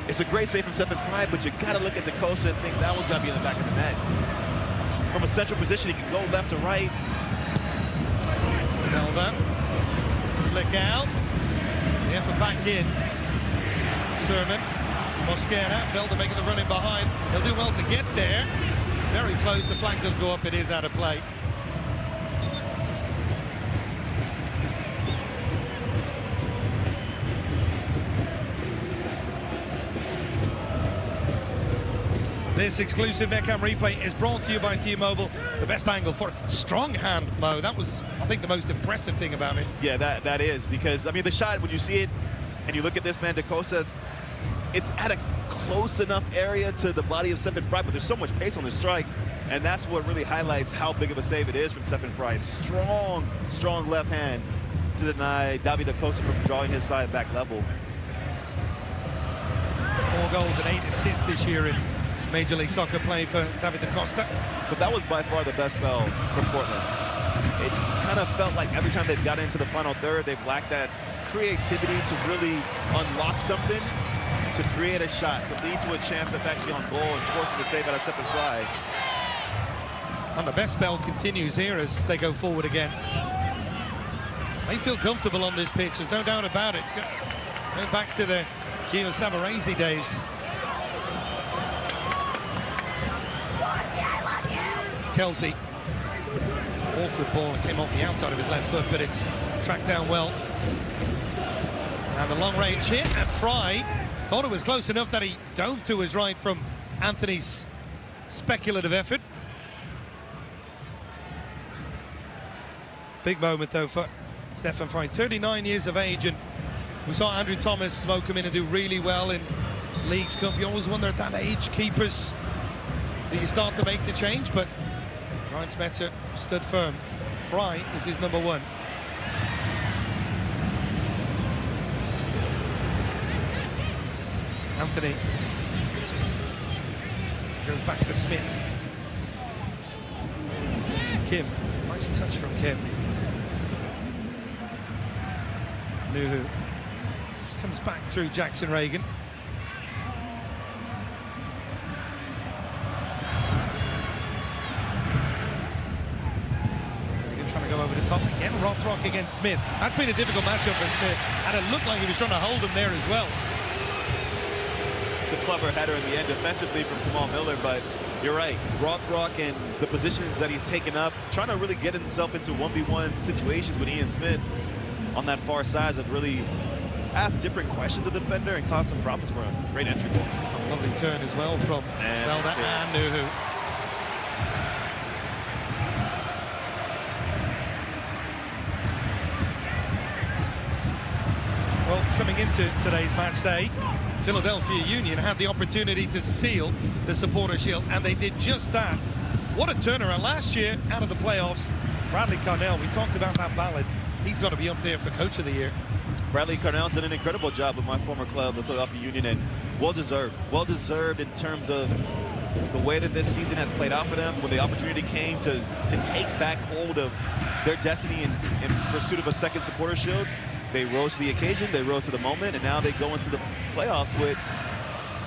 It's a great save from Stephen Fry, but you gotta look at DaCosta and think that one's gotta be in the back of the net. From a central position, he can go left to right. Velda, flick out. The effort back in. Sermon, Mosquera, Velda making the run in behind. He'll do well to get there. Very close, the flank does go up, it is out of play. This exclusive Netcam replay is brought to you by T-Mobile. The best angle for strong hand, Mo. That was, I think, the most impressive thing about it. Yeah, that is, because, I mean, the shot, when you see it and you look at this man, DaCosta, it's at a close enough area to the body of Stephen Fry, but there's so much pace on the strike, and that's what really highlights how big of a save it is from Stephen Fry. Strong left hand to deny David DaCosta from drawing his side back level. 4 goals and 8 assists this year in Major League Soccer play for David DaCosta. But that was by far the best spell from Portland. It's kind of felt like every time they've got into the final third, they've lacked that creativity to really unlock something, to create a shot, to lead to a chance that's actually on goal and forcing the save out of Stephen Fry. And the best spell continues here as they go forward again. They feel comfortable on this pitch, there's no doubt about it. Going back to the Gio Savarese days. Kelsey, awkward ball, came off the outside of his left foot, but it's tracked down well. And the long range hit, and Fry thought it was close enough that he dove to his right from Anthony's speculative effort. Big moment though for Stephen Fry, 39 years of age, and we saw Andrew Thomas smoke him in and do really well in Leagues Cup. You always wonder at that age, keepers, do you start to make the change? But Ryan Smetzer stood firm. Fry is his number 1. Anthony goes back for Smith. Kim, nice touch from Kim. Nuhu just comes back through Jackson Reagan. Over the top again. Rothrock against Smith. That's been a difficult matchup for Smith, and it looked like he was trying to hold him there as well. It's a clever header in the end defensively from Kamal Miller, but you're right. Rothrock and the positions that he's taken up, trying to really get himself into 1v1 situations with Ian Smith on that far side, have really asked different questions of the defender and caused some problems for him. Great entry ball. A lovely turn as well from Velda and Nuhu. Well, coming into today's match day, Philadelphia Union had the opportunity to seal the Supporter Shield, and they did just that. What a turnaround. Last year, out of the playoffs, Bradley Carnell, we talked about that ballad. He's got to be up there for Coach of the Year. Bradley Carnell did an incredible job with my former club, the Philadelphia Union, and well-deserved. Well-deserved in terms of the way that this season has played out for them, when the opportunity came to take back hold of their destiny in pursuit of a second supporter shield. They rose to the occasion, they rose to the moment, and now they go into the playoffs with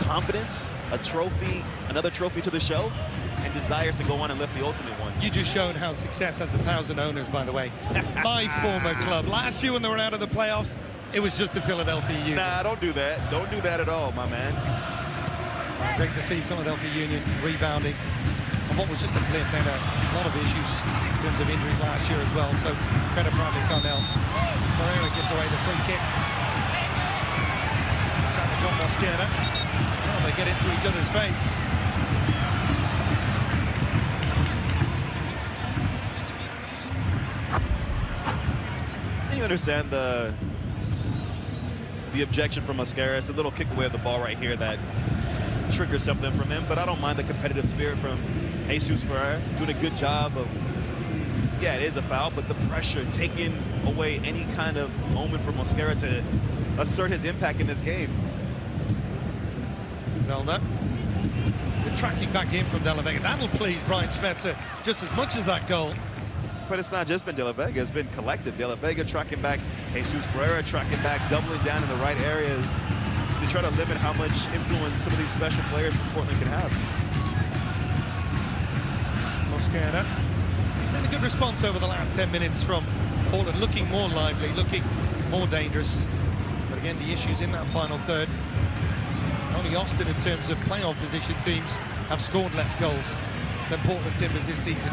confidence, a trophy, another trophy to the shelf, and desire to go on and lift the ultimate one. You just showed how success has 1,000 owners, by the way. My former club. Last year when they were out of the playoffs, it was just the Philadelphia Union. Nah, don't do that. Don't do that at all, my man. Great to see Philadelphia Union rebounding on what was just a blip. They had a lot of issues in terms of injuries last year as well, so credit Bradley Carnell. Ferreira gives away the free kick. Trying to John Mosquera. Oh, they get into each other's face. You understand the objection from Mosquera. It's a little kick away of the ball right here that triggers something from him, but I don't mind the competitive spirit from Jesus Ferreira, doing a good job of, yeah, it is a foul, but the pressure, taking away any kind of moment for Mosquera to assert his impact in this game. Velda, the tracking back in from De La Vega. That'll please Brian Smetzer just as much as that goal. But it's not just been De La Vega, it's been collective. De La Vega tracking back, Jesus Ferreira tracking back, doubling down in the right areas to try to limit how much influence some of these special players from Portland can have. Mosquera. It's been a good response over the last 10 minutes from Portland, looking more lively, looking more dangerous. But again, the issues in that final third. Only Austin, in terms of playoff position teams, have scored less goals than Portland Timbers this season.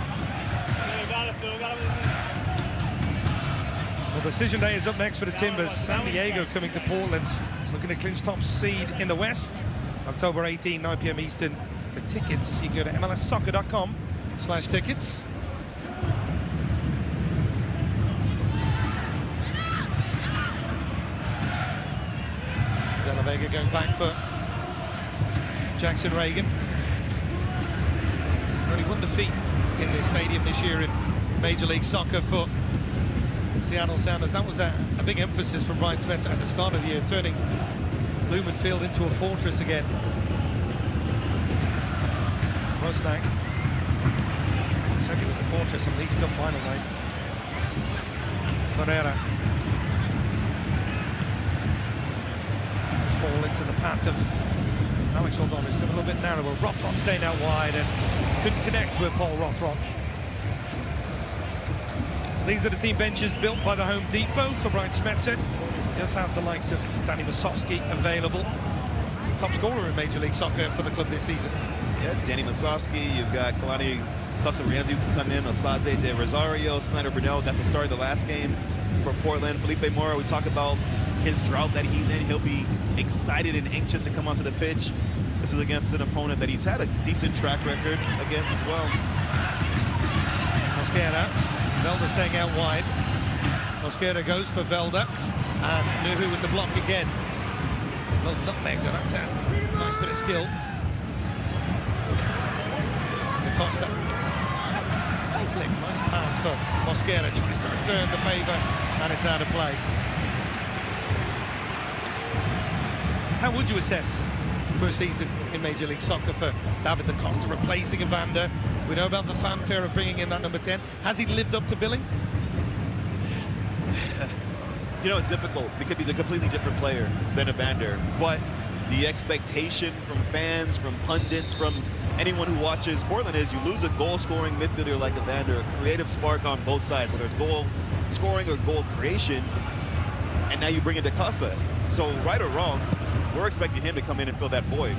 Well, decision day is up next for the Timbers. San Diego coming to Portland, looking to clinch top seed in the West. October 18, 9 p.m. Eastern. For tickets, you can go to MLSsoccer.com/tickets. De La Vega going back for Jackson Reagan. Only one defeat in this stadium this year in Major League Soccer for Seattle Sounders. That was a big emphasis from Brian Smetzer at the start of the year, turning Lumen Field into a fortress again. Rosnak said it was a fortress on Leagues Cup final night. Ferreira. This ball into the path of Alex Aldon. It's come a little bit narrower. Rothrock staying out wide and couldn't connect with Paul Rothrock. These are the team benches built by the Home Depot for Brian Smetzer. He does have the likes of Danny Masovsky available. Top scorer in Major League Soccer for the club this season. Yeah, Danny Masovsky, you've got Kalani Casarianzi come in, Osaze de Rosario, Snyder Brunel got the start of the last game for Portland. Felipe Mora, we talk about his drought that he's in. He'll be excited and anxious to come onto the pitch. This is against an opponent that he's had a decent track record against as well. Mosquera. Velda staying out wide. Mosquera goes for Velda. And Nuhu with the block again. Well, nutmeg, though. That's a nice bit of skill. Costa. Flick, nice pass for Mosquera. Tries to return the favour, and it's out of play. How would you assess first season in Major League Soccer for David da Costa, replacing Evander? We know about the fanfare of bringing in that number 10. Has he lived up to billing? You know, it's difficult because he's a completely different player than Evander. But the expectation from fans, from pundits, from anyone who watches Portland is you lose a goal-scoring midfielder like Evander, a creative spark on both sides, whether it's goal scoring or goal creation, and now you bring in da Costa. So right or wrong, we're expecting him to come in and fill that void.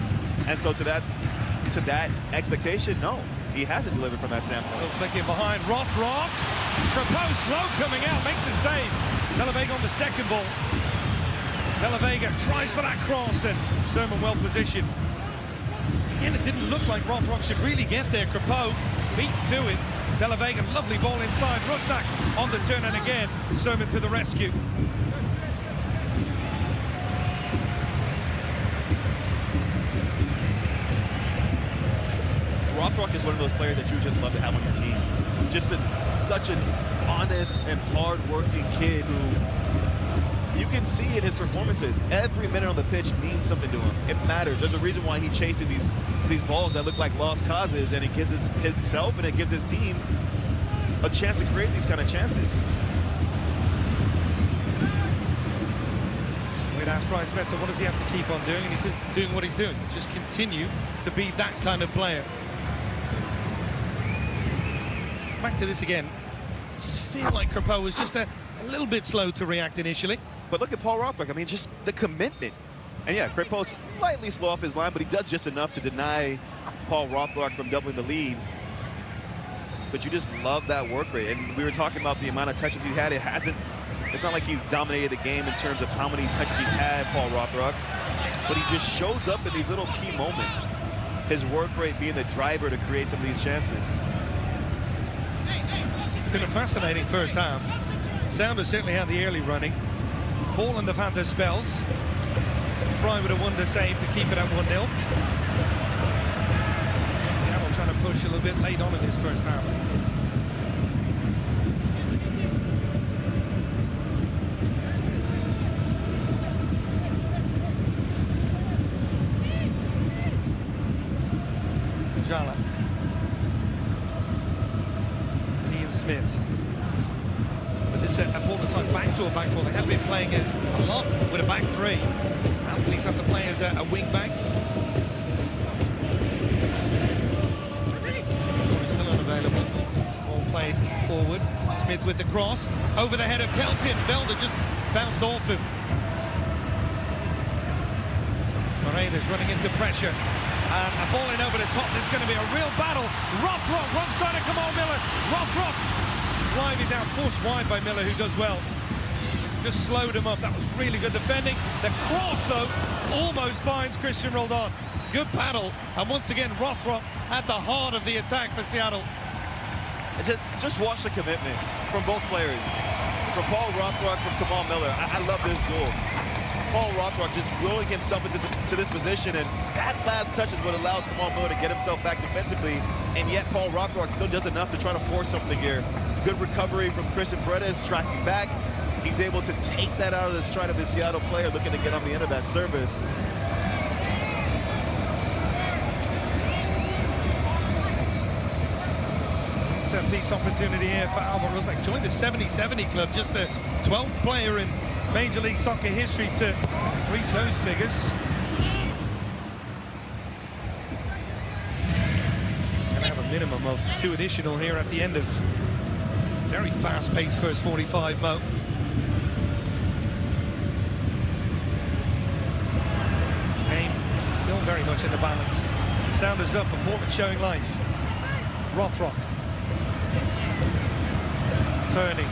And so to that expectation, no, he hasn't delivered from that standpoint. Little flick in behind, Rothrock. Proposed slow coming out, makes the save. De La Vega on the second ball. De La Vega tries for that cross, and Sermon well positioned. Again, it didn't look like Rothrock should really get there. Crepeau beat to it. De La Vega, lovely ball inside. Rusnak on the turn, and again, Sermon to the rescue. Rothrock is one of those players that you just love to have on your team. Just such an honest and hard-working kid who You can see in his performances, every minute on the pitch means something to him. It matters. There's a reason why he chases these balls that look like lost causes, and it gives himself and it gives his team a chance to create these kind of chances. We'd ask Brian Spencer, what does he have to keep on doing? And he says, doing what he's doing. Just continue to be that kind of player. Back to this again. Feel like Crepeau was just a little bit slow to react initially. But look at Paul Rothrock. I mean, just the commitment. And yeah, Crepeau's slightly slow off his line, but he does just enough to deny Paul Rothrock from doubling the lead. But you just love that work rate. And we were talking about the amount of touches he had. It's not like he's dominated the game in terms of how many touches he's had, Paul Rothrock. But he just shows up in these little key moments. His work rate being the driver to create some of these chances. It's been a fascinating first half. Sounders certainly had the early running. Ball and they've had their spells. Fry with a wonder save to keep it at 1-0. Seattle trying to push a little bit late on in this first half. Jala. Ian Smith. But this at Portland time back to a back four. They have been playing it a lot with a back three. Anthony's had to play as a wing back. He's still unavailable. Ball played forward. Smith with the cross. Over the head of Kelsey, and Velda just bounced off him. Moreira's running into pressure. And a ball in over the top. This is going to be a real battle. Rothrock, wrong side of Kamal Miller. Rothrock driving down, forced wide by Miller, who does well. Just slowed him up. That was really good defending. The cross, though, almost finds Christian Roldan. Good battle. And once again, Rothrock at the heart of the attack for Seattle. Just watch the commitment from both players. From Paul Rothrock, from Kamal Miller. I love this goal. Paul Rothrock just willing himself into this position, and that last touch is what allows Kamal Miller to get himself back defensively, and yet Paul Rothrock still does enough to try to force something here. Good recovery from Christian Paredes, tracking back. He's able to take that out of the stride of the Seattle player, looking to get on the end of that service. Set piece opportunity here for Albert Rusnak. Joined the 70-70 club, just the 12th player in Major League Soccer history to reach those figures. Gonna have a minimum of 2 additional here at the end of very fast-paced first 45, Mo. Game still very much in the balance. Sounders up, but Portland showing life. Rothrock. Turning.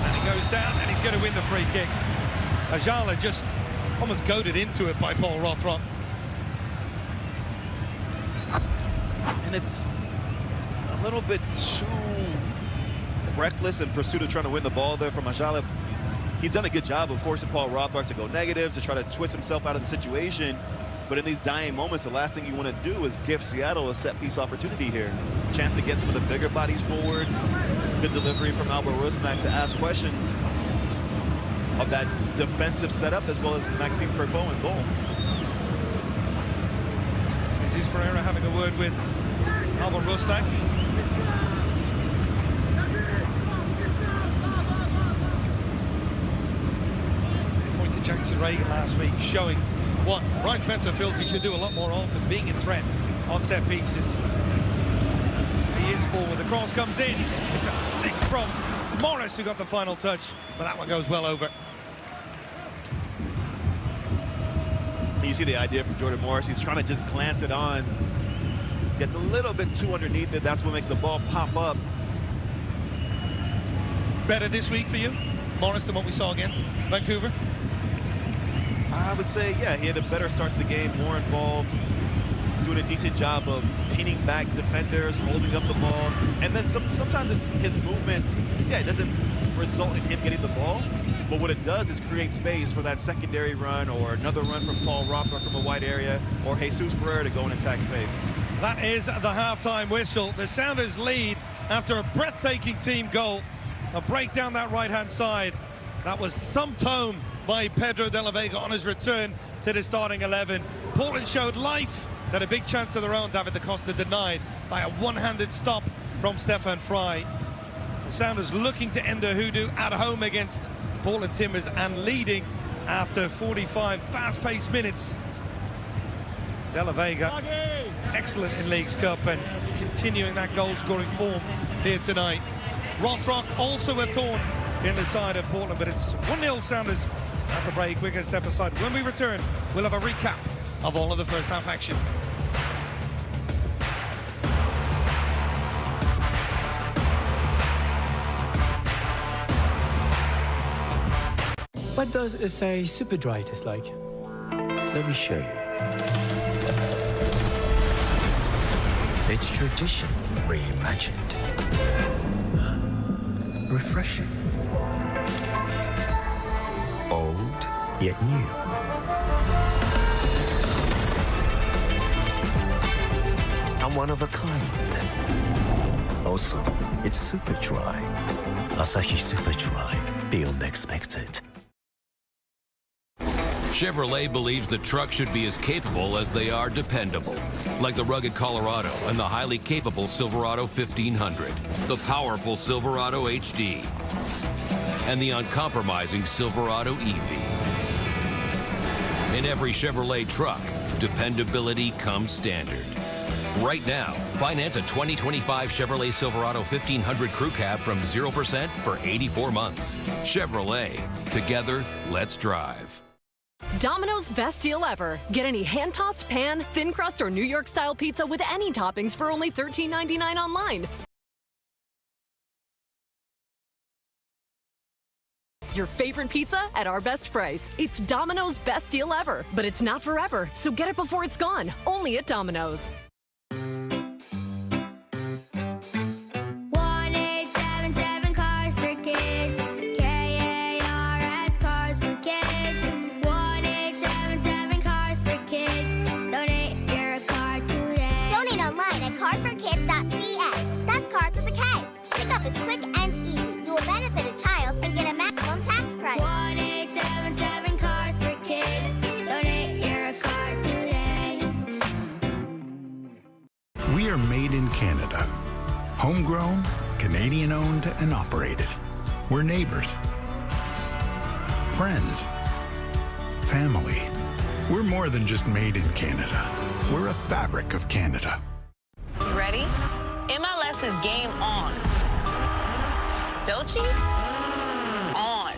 And he goes down, and he's going to win the free kick. Ajala just almost goaded into it by Paul Rothrock. And it's a little bit too reckless in pursuit of trying to win the ball there from Ajala. He's done a good job of forcing Paul Rothrock to go negative, to try to twist himself out of the situation. But in these dying moments, the last thing you want to do is give Seattle a set-piece opportunity here. Chance to get some of the bigger bodies forward. Good delivery from Albert Rusnak to ask questions of that defensive setup, as well as Maxime Crepeau in goal. Jesus Ferreira having a word with Albert Rusnak. Point to Jackson Reagan last week, showing what Brian Spencer feels he should do a lot more often, being in threat on set pieces. He is forward, the cross comes in, it's a flick from Morris who got the final touch, but that one goes well over. You see the idea from Jordan Morris, he's trying to just glance it on, gets a little bit too underneath it, that's what makes the ball pop up. Better this week for you, Morris, than what we saw against Vancouver? I would say, yeah, he had a better start to the game, more involved, doing a decent job of pinning back defenders, holding up the ball. And then sometimes it's his movement, yeah, it doesn't result in him getting the ball, but what it does is create space for that secondary run or another run from Paul Rothrock from a wide area, or Jesus Ferreira to go and attack space. That is the halftime whistle. The Sounders lead after a breathtaking team goal. A break down that right-hand side. That was thumped home by Pedro de la Vega on his return to the starting 11. Portland showed life. They had a big chance of their own. David da Costa denied by a one-handed stop from Stefan Fry. The Sounders looking to end their hoodoo at home against Portland Timbers and leading after 45 fast-paced minutes. De la Vega, excellent in Leagues Cup and continuing that goal-scoring form here tonight. Rothrock also a thorn in the side of Portland, but it's 1-0 Sounders at the break. We're going to step aside. When we return, we'll have a recap of all of the first half action. What does a super dry taste like? Let me show you. It's tradition reimagined. Refreshing. Old, yet new. I'm one of a kind. Also, it's super dry. Asahi Super Dry. Beyond expected. Chevrolet believes the truck should be as capable as they are dependable, like the rugged Colorado and the highly capable Silverado 1500, the powerful Silverado HD, and the uncompromising Silverado EV. In every Chevrolet truck, dependability comes standard. Right now, finance a 2025 Chevrolet Silverado 1500 Crew Cab from 0% for 84 months. Chevrolet, together, let's drive. Domino's best deal ever. Get any hand-tossed pan, thin crust, or New York-style pizza with any toppings for only $13.99 online. Your favorite pizza at our best price. It's Domino's best deal ever, but it's not forever, so get it before it's gone. Only at Domino's. 1877 Cars for Kids. K-A-R-S Cars for Kids. 1877 Cars for Kids. Donate your car today. Donate online at carsforkids.ca. That's cars with a K. Pickup is quick and easy. You will benefit a child and get a maximum tax credit. 1877 Cars for Kids. Donate your car today. We are made in Canada. Homegrown, Canadian-owned and operated. We're neighbors. Friends. Family. We're more than just made in Canada. We're a fabric of Canada. You ready? MLS is game on. Dolce? On.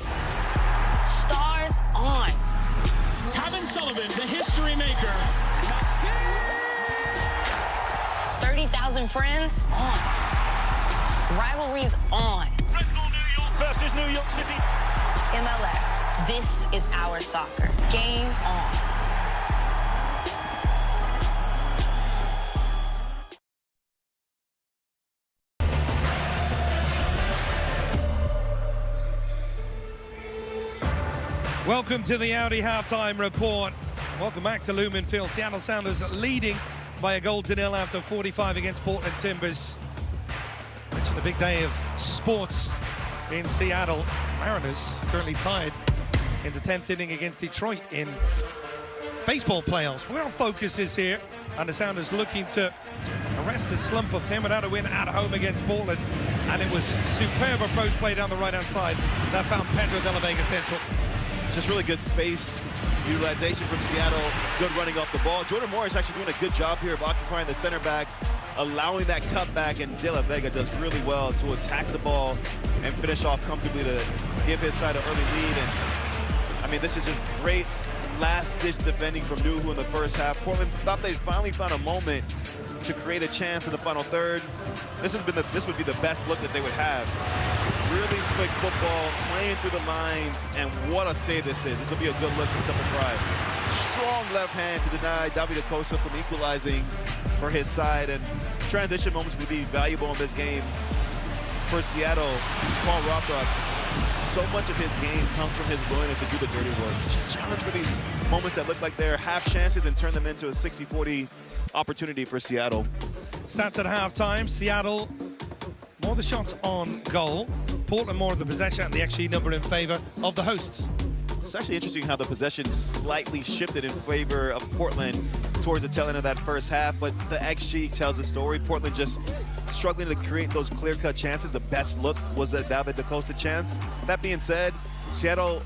Stars on. Kevin Sullivan, the history maker. That's it. 30,000 friends? On. Rivalries on. Red Bull New York versus New York City. MLS. This is our soccer. Game on. Welcome to the Audi halftime report. Welcome back to Lumen Field. Seattle Sounders leading by a goal to nil after 45 against Portland Timbers. Mentioned a big day of sports in Seattle. Mariners currently tied in the 10th inning against Detroit in baseball playoffs. Where our focus is here, and the Sounders looking to arrest the slump of them without a win at home against Portland. And it was superb approach play down the right-hand side that found Pedro de la Vega central. Just really good space utilization from Seattle. Good running off the ball. Jordan Morris actually doing a good job here of occupying the center backs, allowing that cutback, and De La Vega does really well to attack the ball and finish off comfortably to give his side an early lead. And I mean, this is just great last-ditch defending from Nuhu in the first half. Portland thought they'd finally found a moment to create a chance in the final third. This would be the best look that they would have. Really slick football, playing through the lines, and what a save this is. This will be a good look for Stefan Fry. Strong left hand to deny David da Costa from equalizing for his side, and transition moments will be valuable in this game for Seattle. Paul Rothrock, so much of his game comes from his willingness to do the dirty work. Just challenge for these moments that look like they're half chances and turn them into a 60-40 opportunity for Seattle. Stats at halftime. Seattle more the shots on goal. Portland more of the possession and the XG number in favor of the hosts. It's actually interesting how the possession slightly shifted in favor of Portland towards the tail end of that first half, but the XG tells the story. Portland just struggling to create those clear-cut chances. The best look was a David DaCosta chance. That being said, Seattle,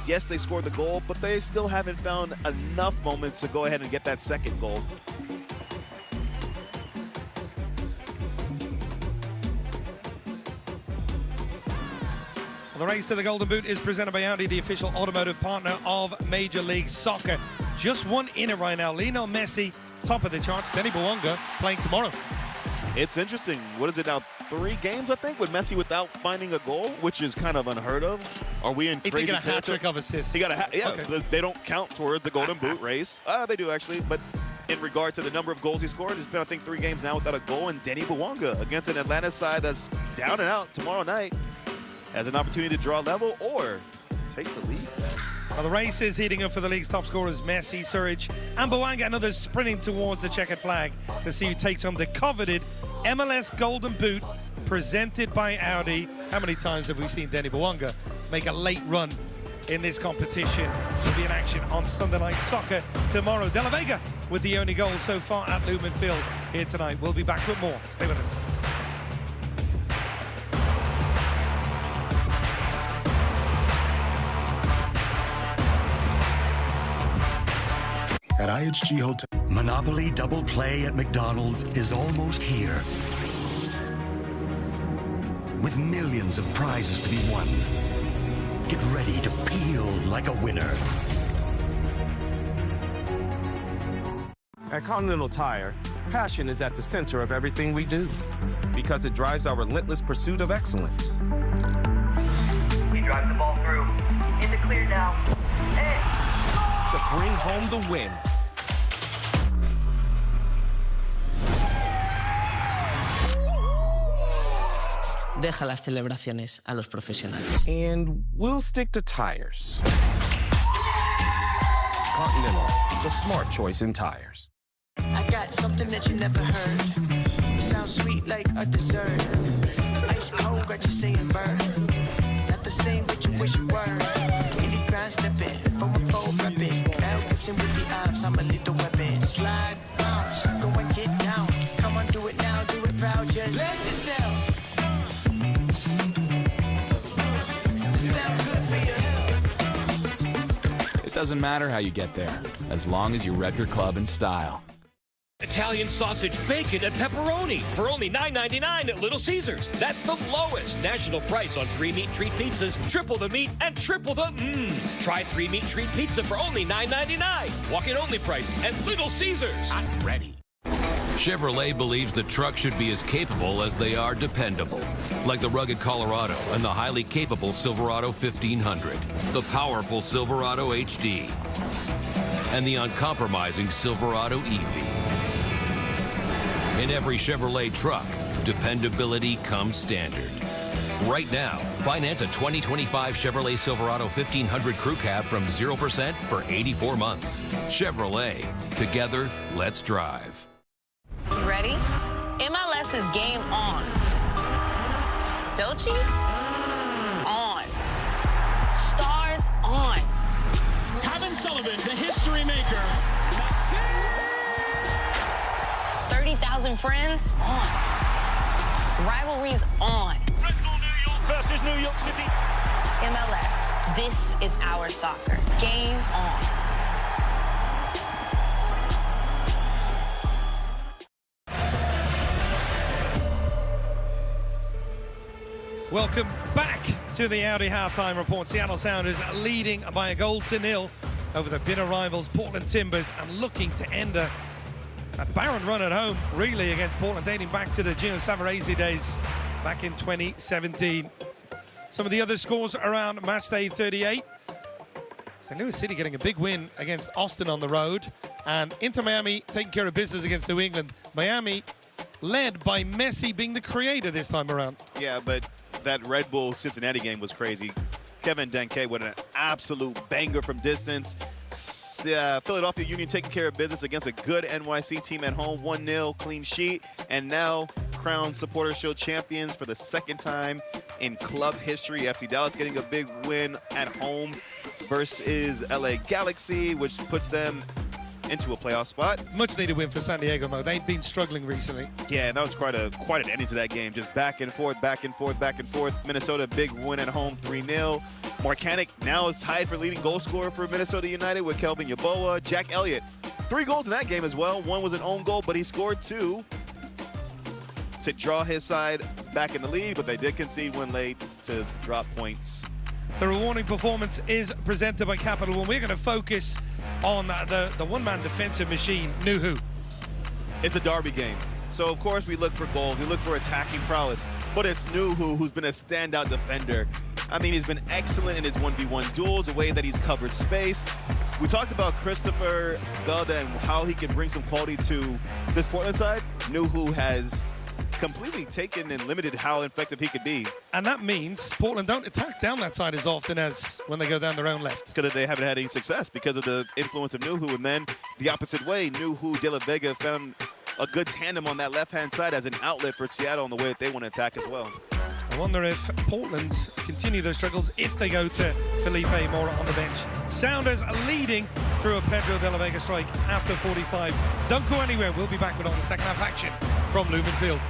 yes, they scored the goal, but they still haven't found enough moments to go ahead and get that second goal. The race to the Golden Boot is presented by Audi, the official automotive partner of Major League Soccer. Just one in it right now. Lionel Messi, top of the charts. Denny Bouanga playing tomorrow. It's interesting. What is it now? 3 games, I think, with Messi without finding a goal, which is kind of unheard of. Are we in crazy territory? He got a hat-trick of assists. He got a yeah, okay. They don't count towards the Golden Boot race. They do, actually, but in regard to the number of goals he scored, it's been, I think, 3 games now without a goal, and Denny Bouanga against an Atlanta side that's down and out tomorrow night has an opportunity to draw level or take the lead. Well, the race is heating up for the league's top scorers, Messi, Surridge, and Bouanga, and others sprinting towards the checkered flag to see who takes home the coveted MLS Golden Boot presented by Audi. How many times have we seen Denny Bouanga make a late run in this competition? Will be in action on Sunday Night Soccer tomorrow. De La Vega with the only goal so far at Lumen Field here tonight. We'll be back with more. Stay with us. At IHG Hotel, Monopoly Double Play at McDonald's is almost here. With millions of prizes to be won. Get ready to peel like a winner. At Continental Tire, passion is at the center of everything we do because it drives our relentless pursuit of excellence. We drive the ball through. In the clear now. Hey! To bring home the win. Deja las celebraciones a los profesionales. And we'll stick to tires. Continental, the smart choice in tires. I got something that you never heard. Sounds sweet like a dessert. Ice cold, got you saying burn. Not the same, but you wish you were. Indie grind stepping, from a fold repping. Now pitching with the ops, I'm a little weapon. Slide, bounce, go and get down. Come on, do it now, do it proud, just bless yourself. It doesn't matter how you get there, as long as you rep your club in style. Italian sausage, bacon, and pepperoni for only $9.99 at Little Caesars. That's the lowest national price on 3 meat treat pizzas, triple the meat and triple the Try 3 meat treat pizza for only $9.99. Walk-in only price at Little Caesars. I'm ready. Chevrolet believes the truck should be as capable as they are dependable, like the rugged Colorado and the highly capable Silverado 1500, the powerful Silverado HD, and the uncompromising Silverado EV. In every Chevrolet truck, dependability comes standard. Right now, finance a 2025 Chevrolet Silverado 1500 Crew Cab from 0% for 84 months. Chevrolet, together, let's drive. You ready? MLS is game on. Dolce? On. Stars on. Kevin Sullivan, the history maker. Messi! 30,000 friends? On. Rivalries on. Red Bull New York versus New York City. MLS, this is our soccer. Game on. Welcome back to the Audi halftime report. Seattle Sounders leading by 1-0 over the bitter rivals Portland Timbers and looking to end a barren run at home, really, against Portland, dating back to the Gino Savarese days back in 2017. Some of the other scores around match day 38. St. Louis City getting a big win against Austin on the road, and Inter Miami taking care of business against New England. Miami led by Messi being the creator this time around. Yeah, but that Red Bull Cincinnati game was crazy. Kevin Denke with an absolute banger from distance. Philadelphia Union taking care of business against a good NYC team at home, 1-0 clean sheet, and now crowned Supporters Shield champions for the second time in club history. FC Dallas getting a big win at home versus LA Galaxy, which puts them into a playoff spot. Much needed win for San Diego, Mo. They've been struggling recently. Yeah, and that was quite an ending to that game. Just back and forth, back and forth, back and forth. Minnesota, big win at home, 3-0. Marcanic now is tied for leading goal scorer for Minnesota United with Kelvin Yeboah. Jack Elliott, 3 goals in that game as well. 1 was an own goal, but he scored 2 to draw his side back in the lead, but they did concede when late to drop points. The rewarding performance is presented by Capital One. We're going to focus on the one-man defensive machine, Nuhu. It's a derby game, so of course we look for goals, we look for attacking prowess, but it's Nuhu who's been a standout defender. I mean, he's been excellent in his 1v1 duels, the way that he's covered space. We talked about Christopher Galda and how he can bring some quality to this Portland side. Nuhu has completely taken and limited how effective he could be. And that means Portland don't attack down that side as often as when they go down their own left. Because they haven't had any success because of the influence of Nuhu. And then the opposite way, Nuhu, De La Vega found a good tandem on that left-hand side as an outlet for Seattle in the way that they want to attack as well. I wonder if Portland continue their struggles if they go to Felipe Mora on the bench. Sounders leading through a Pedro De La Vega strike after 45. Don't go anywhere. We'll be back with all the second half action from Lumen Field.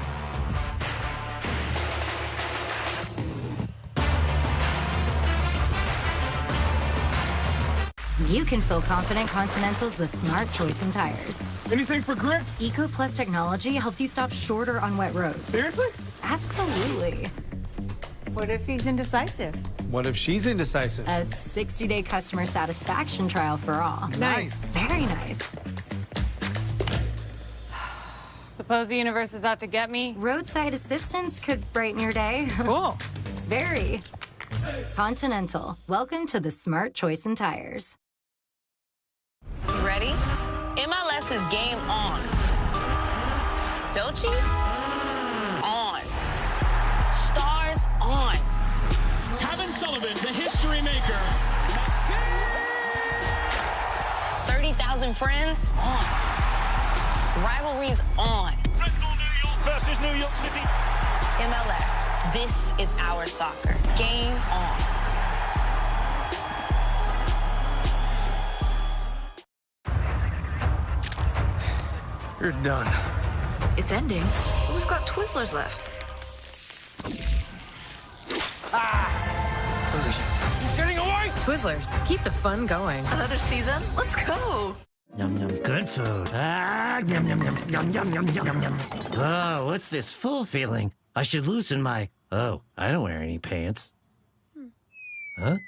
You can feel confident Continental's the smart choice in tires. Anything for grip? Eco Plus technology helps you stop shorter on wet roads. Seriously? Absolutely. What if he's indecisive? What if she's indecisive? A 60-day customer satisfaction trial for all. Nice. Very nice. Suppose the universe is out to get me? Roadside assistance could brighten your day. Cool. Very. Continental, welcome to the smart choice in tires. You ready? MLS is game on. Dochi? On. Stars on. Kevin Sullivan, the history maker. 30,000 friends? On. Rivalries on. New York versus New York City. MLS, this is our soccer. Game on. You're done. It's ending. We've got Twizzlers left. He's getting away! Twizzlers, keep the fun going. Another season? Let's go! Yum yum, good food. Yum yum yum yum yum yum yum yum. Oh, what's this full feeling? I should loosen my. Oh, I don't wear any pants. Huh?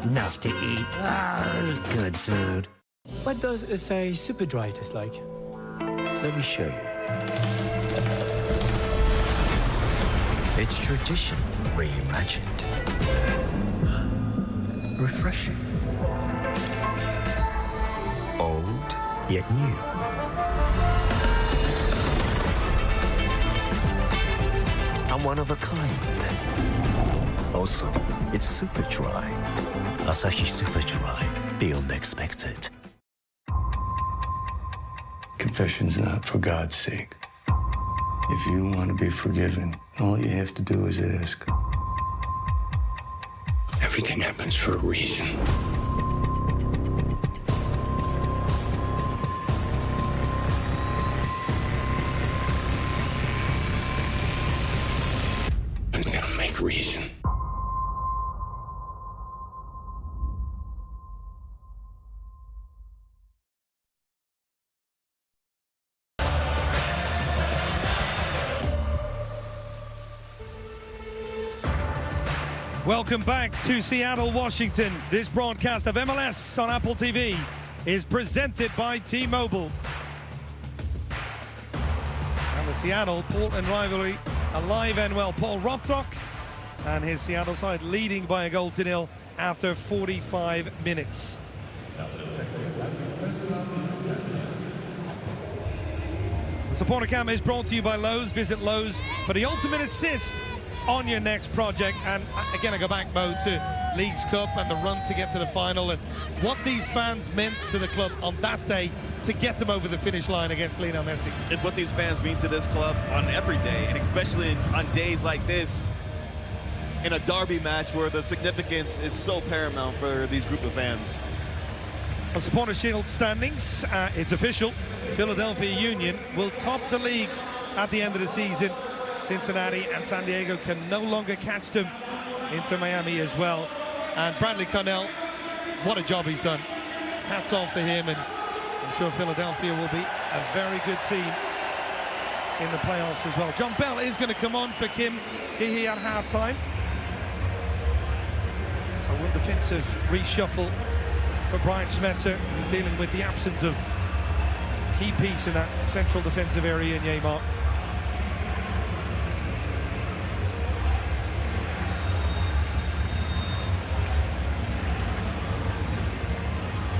Enough to eat. Good food. What does say super dry taste like? Let me show you. It's tradition reimagined. Refreshing. Old, yet new. I'm one of a kind. Also, it's super dry. Asahi Super Dry. Beyond expected. Confession's not for God's sake. If you want to be forgiven, all you have to do is ask. Everything happens for a reason. I'm gonna make reason. Welcome back to Seattle, Washington. This broadcast of MLS on Apple TV is presented by T-Mobile. And the Seattle-Portland rivalry alive and well. Paul Rothrock and his Seattle side leading by a 0-0 after 45 minutes. The supporter cam is brought to you by Lowe's. Visit Lowe's for the ultimate assist on your next project. And again, I go back, Mo, to Leagues Cup and the run to get to the final and what these fans meant to the club on that day to get them over the finish line against Lionel Messi. It's what these fans mean to this club on every day, and especially on days like this. in a derby match where the significance is so paramount for these group of fans. On Supporter Shield standings, it's official. Philadelphia Union will top the league at the end of the season. Cincinnati and San Diego can no longer catch them into Miami as well. And Bradley Connell, what a job he's done. Hats off to him, and I'm sure Philadelphia will be a very good team in the playoffs as well. John Bell is going to come on for Kim Keehee at halftime. So will defensive reshuffle for Brian Schmetzer, who's dealing with the absence of key piece in that central defensive area in Neymar.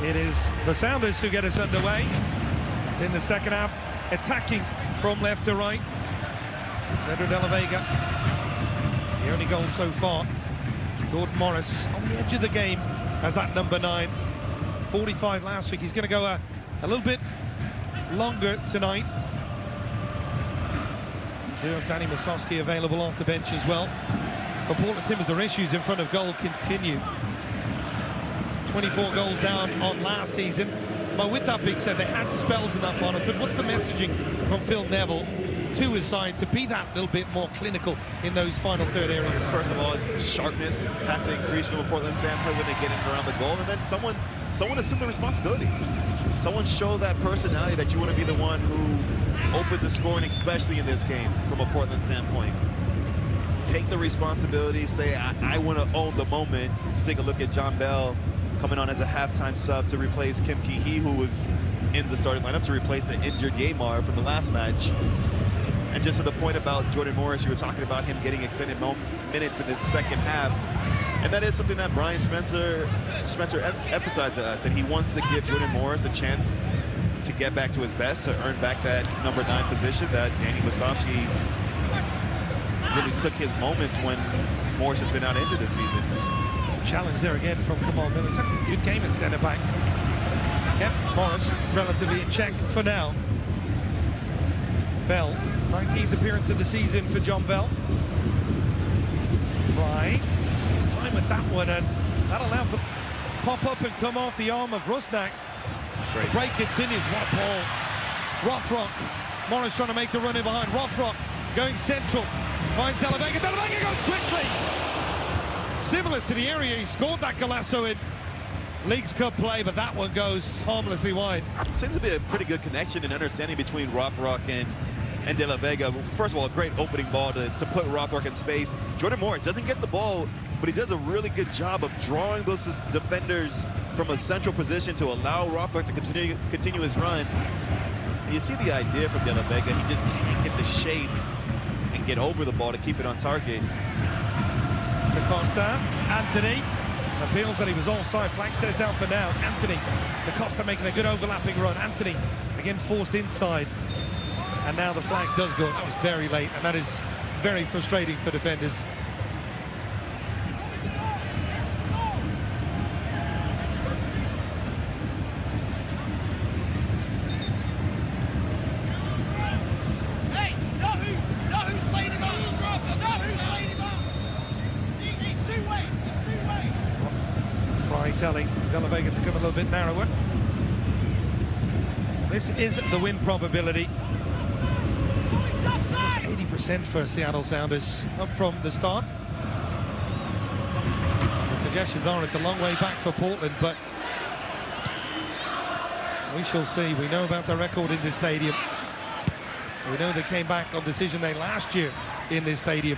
It is the Sounders who get us underway in the second half, attacking from left to right. Pedro de la Vega, the only goal so far. Jordan Morris on the edge of the game as that number 9. 45 last week. He's going to go a little bit longer tonight. Do have Danny Musovski available off the bench as well. For Portland Timbers, their issues in front of goal continue. 24 goals down on last season. But with that being said, they had spells in that final third. What's the messaging from Phil Neville to his side to be that little bit more clinical in those final third areas? First of all, sharpness has to increase from a Portland standpoint when they get in around the goal, and then someone assume the responsibility. Someone show that personality that you want to be the one who opens the scoring, especially in this game from a Portland standpoint. Take the responsibility, say, I want to own the moment. Just take a look at John Bell coming on as a halftime sub to replace Kim Keehee, who was in the starting lineup to replace the injured Neymar from the last match. And just to the point about Jordan Morris, you were talking about him getting extended minutes in his second half. And that is something that Brian Schmetzer emphasized to us, that he wants to give Jordan Morris a chance to get back to his best, to earn back that number 9 position that Danny Musovski really took his moments when Morris has been out injured this season. Challenge there again from Kamal Miller. Good game at centre back. Kept Morris relatively in check for now. Bell, 19th appearance of the season for John Bell. Fry, his time with that one, and that allowed for pop up and come off the arm of Rusnak. The break continues. What a ball. Rothrock. Morris trying to make the run in behind. Rothrock going central. Finds De La Vega. De La Vega goes quickly. Similar to the area he scored that Golasso in Leagues Cup play, but that one goes harmlessly wide. Seems to be a pretty good connection and understanding between Rothrock and De La Vega. First of all, a great opening ball to put Rothrock in space. Jordan Morris doesn't get the ball, but he does a really good job of drawing those defenders from a central position to allow Rothrock to continue his run. And you see the idea from De La Vega. He just can't get the shape and get over the ball to keep it on target. Costa, Anthony appeals that he was offside. Flag stays down for now. Anthony, Costa making a good overlapping run. Anthony again forced inside, and now the flag does go. That was very late, and that is very frustrating for defenders. Telling De La Vega to come a little bit narrower. This is the win probability. 80% for Seattle Sounders up from the start. The suggestions are it's a long way back for Portland, but we shall see. We know about their record in this stadium. We know they came back on decision day last year in this stadium.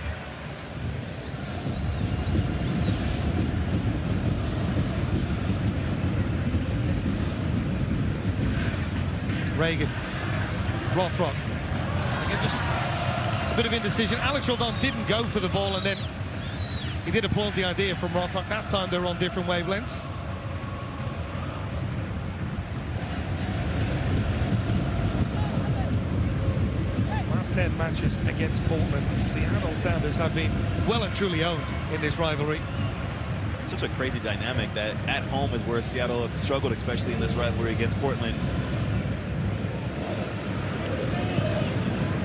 Reagan, Rothrock, again just a bit of indecision. Alex Roldan didn't go for the ball, and then he did applaud the idea from Rothrock. That time they were on different wavelengths. Last 10 matches against Portland, Seattle Sounders have been well and truly owned in this rivalry. Such a crazy dynamic that at home is where Seattle have struggled, especially in this rivalry against Portland.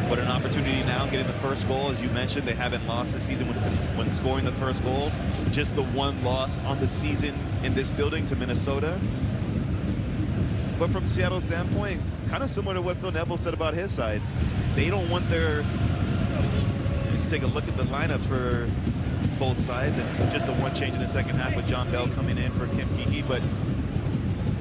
But an opportunity now getting the first goal. As you mentioned, they haven't lost this season when scoring the first goal. Just the one loss on the season in this building to Minnesota. But from Seattle's standpoint, kind of similar to what Phil Neville said about his side. They don't want their... You take a look at the lineups for both sides, and just the one change in the second half with John Bell coming in for Kim Keehee. But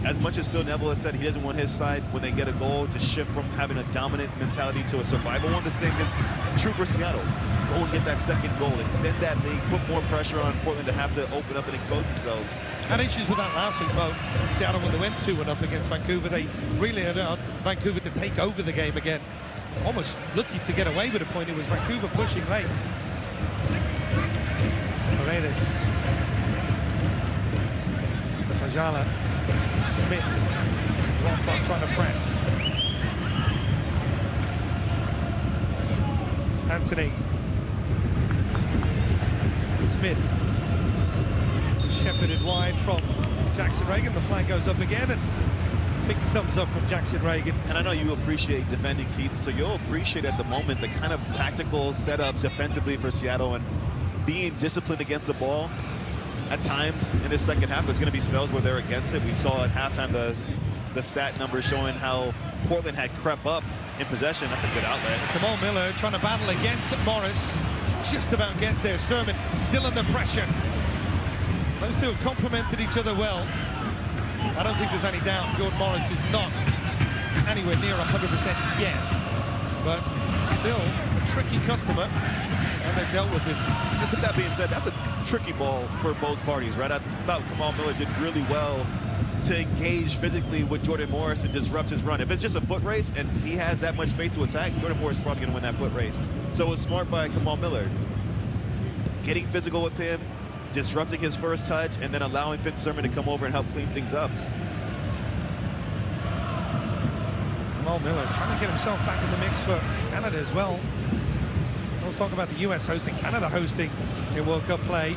as much as Phil Neville has said he doesn't want his side, when they get a goal, to shift from having a dominant mentality to a survival one, the same is true for Seattle. Go and get that second goal, extend that lead, put more pressure on Portland to have to open up and expose themselves. Had issues with that last week, Mo. Seattle, when they went 2-1 up against Vancouver, they really had Vancouver to take over the game again. Almost lucky to get away with a point. It was Vancouver pushing late. Paredes. Majala. Smith. Rothrock trying to press. Anthony. Smith. Shepherded wide from Jackson Reagan. The flag goes up again, and big thumbs up from Jackson Reagan. And I know you appreciate defending, Keith, so you'll appreciate at the moment the kind of tactical setup defensively for Seattle and being disciplined against the ball. At times in this second half, there's going to be spells where they're against it. We saw at halftime the stat numbers showing how Portland had crept up in possession. That's a good outlet. Kamal Miller trying to battle against Morris. Just about gets there. Sermon still under pressure. Those two have complemented each other well. I don't think there's any doubt Jordan Morris is not anywhere near 100% yet. But still a tricky customer, and they've dealt with it. With that being said, that's a tricky ball for both parties, right? I thought Kamal Miller did really well to engage physically with Jordan Morris to disrupt his run. If it's just a foot race and he has that much space to attack, Jordan Morris is probably going to win that foot race. So it's smart by Kamal Miller. Getting physical with him, disrupting his first touch, and then allowing Finn Sermon to come over and help clean things up. Kamal Miller trying to get himself back in the mix for Canada as well. Let's talk about the US hosting, Canada hosting in World Cup play.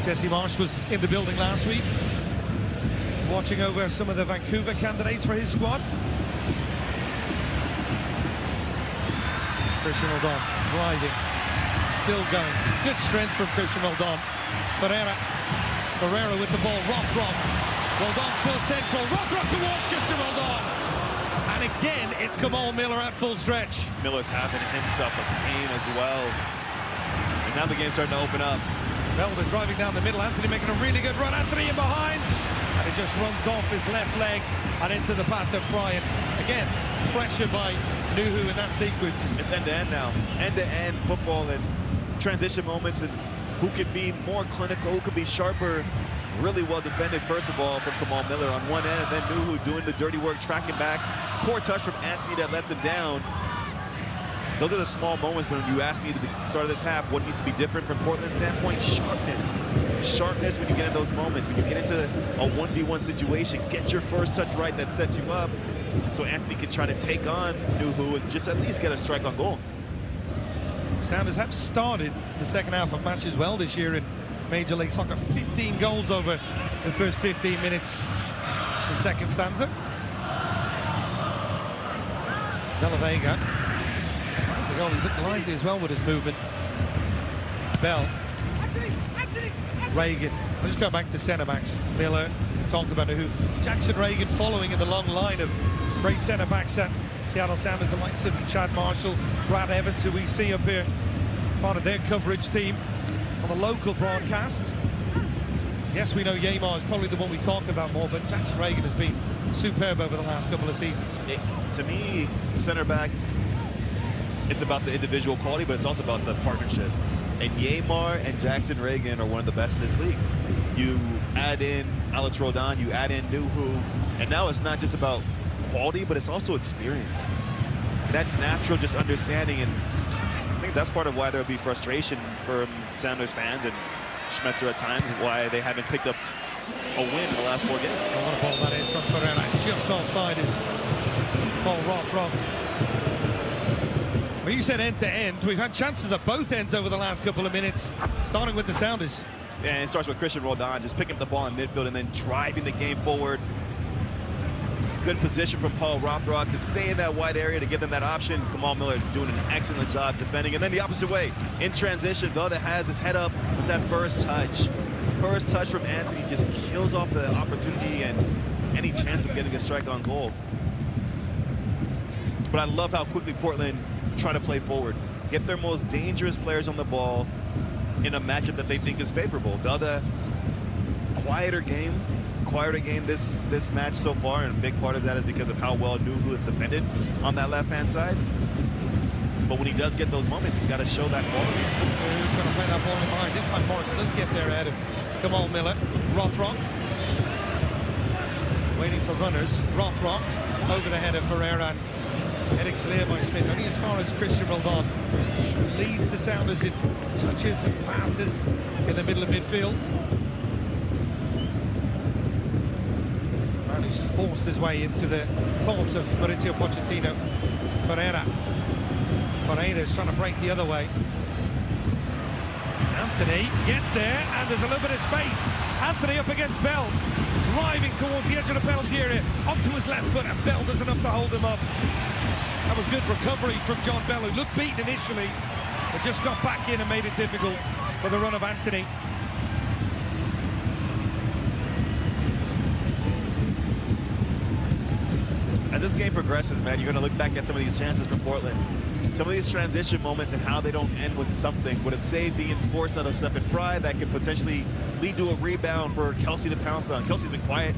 Jesse Marsh was in the building last week, watching over some of the Vancouver candidates for his squad. Christian Roldan driving, still going. Good strength from Christian Roldan. Ferreira with the ball. Rothrock. Roldan still central. Rothrock towards Christian Roldan. And again, it's Kamal Miller at full stretch. Miller's having himself a game as well. And now the game's starting to open up. Velda driving down the middle. Anthony making a really good run. Anthony in behind. And it just runs off his left leg and into the path of Fry. And again, pressure by Nuhu in that sequence. It's end-to-end now. End-to-end football and transition moments, and who can be more clinical, who can be sharper. Really well defended, first of all, from Kamal Miller on one end, and then Nuhu doing the dirty work, tracking back. Poor touch from Anthony that lets him down. Those are the small moments when you ask me at the start of this half, what needs to be different from Portland's standpoint? Sharpness. Sharpness when you get in those moments. When you get into a 1v1 situation, get your first touch right that sets you up so Anthony can try to take on Nuhu and just at least get a strike on goal. Sounders have started the second half of matches well this year in Major League Soccer. 15 goals over the first 15 minutes. The second stanza. De La Vega. Tries the goal. He's looking lively as well with his movement. Bell. Reagan. I'll just go back to centre-backs. Miller. We talked about who. Jackson Reagan following in the long line of great centre-backs at Seattle Sounders, the likes of Chad Marshall, Brad Evans, who we see up here, part of their coverage team on the local broadcast. Yes, we know Yamar is probably the one we talk about more, but Jackson Reagan has been superb over the last couple of seasons. To me, center backs, it's about the individual quality, but it's also about the partnership. And Yamar and Jackson Reagan are one of the best in this league. You add in Alex Roldan, you add in Nuhu, and now it's not just about quality, but it's also experience. That natural just understanding, and I think that's part of why there'll be frustration from Sounders fans and Schmetzer at times, why they haven't picked up a win in the last 4 games. So what a ball that is from Ferreira. Just offside is Paul Rothrock. Well, you said end to end. We've had chances at both ends over the last couple of minutes, starting with the Sounders. Yeah, and it starts with Christian Roldan just picking up the ball in midfield and then driving the game forward. Good position from Paul Rothrock to stay in that wide area to give them that option. Kamal Miller doing an excellent job defending. And then the opposite way, in transition, Velda has his head up with that first touch. First touch from Anthony just kills off the opportunity and any chance of getting a strike on goal. But I love how quickly Portland try to play forward. Get their most dangerous players on the ball in a matchup that they think is favorable. Velda, quieter game this match so far, and a big part of that is because of how well Nuhu is defended on that left-hand side. But when he does get those moments, he's got to show that quality. They're trying to play that ball in behind. This time Morris does get there ahead of Kamal Miller. Rothrock waiting for runners. Rothrock over the head of Ferreira and headed clear by Smith, only as far as Christian Roldan, who leads the Sounders in touches and passes in the middle of midfield. He's forced his way into the thoughts of Mauricio Pochettino. Pereira's trying to break the other way. Anthony gets there, and there's a little bit of space. Anthony up against Bell, driving towards the edge of the penalty area, onto his left foot, and Bell does enough to hold him up. That was good recovery from John Bell, who looked beaten initially, but just got back in and made it difficult for the run of Anthony. As this game progresses, man, you're going to look back at some of these chances from Portland. Some of these transition moments and how they don't end with something. With a save being forced out of Stephen Fry, that could potentially lead to a rebound for Kelsey to pounce on. Kelsey's been quiet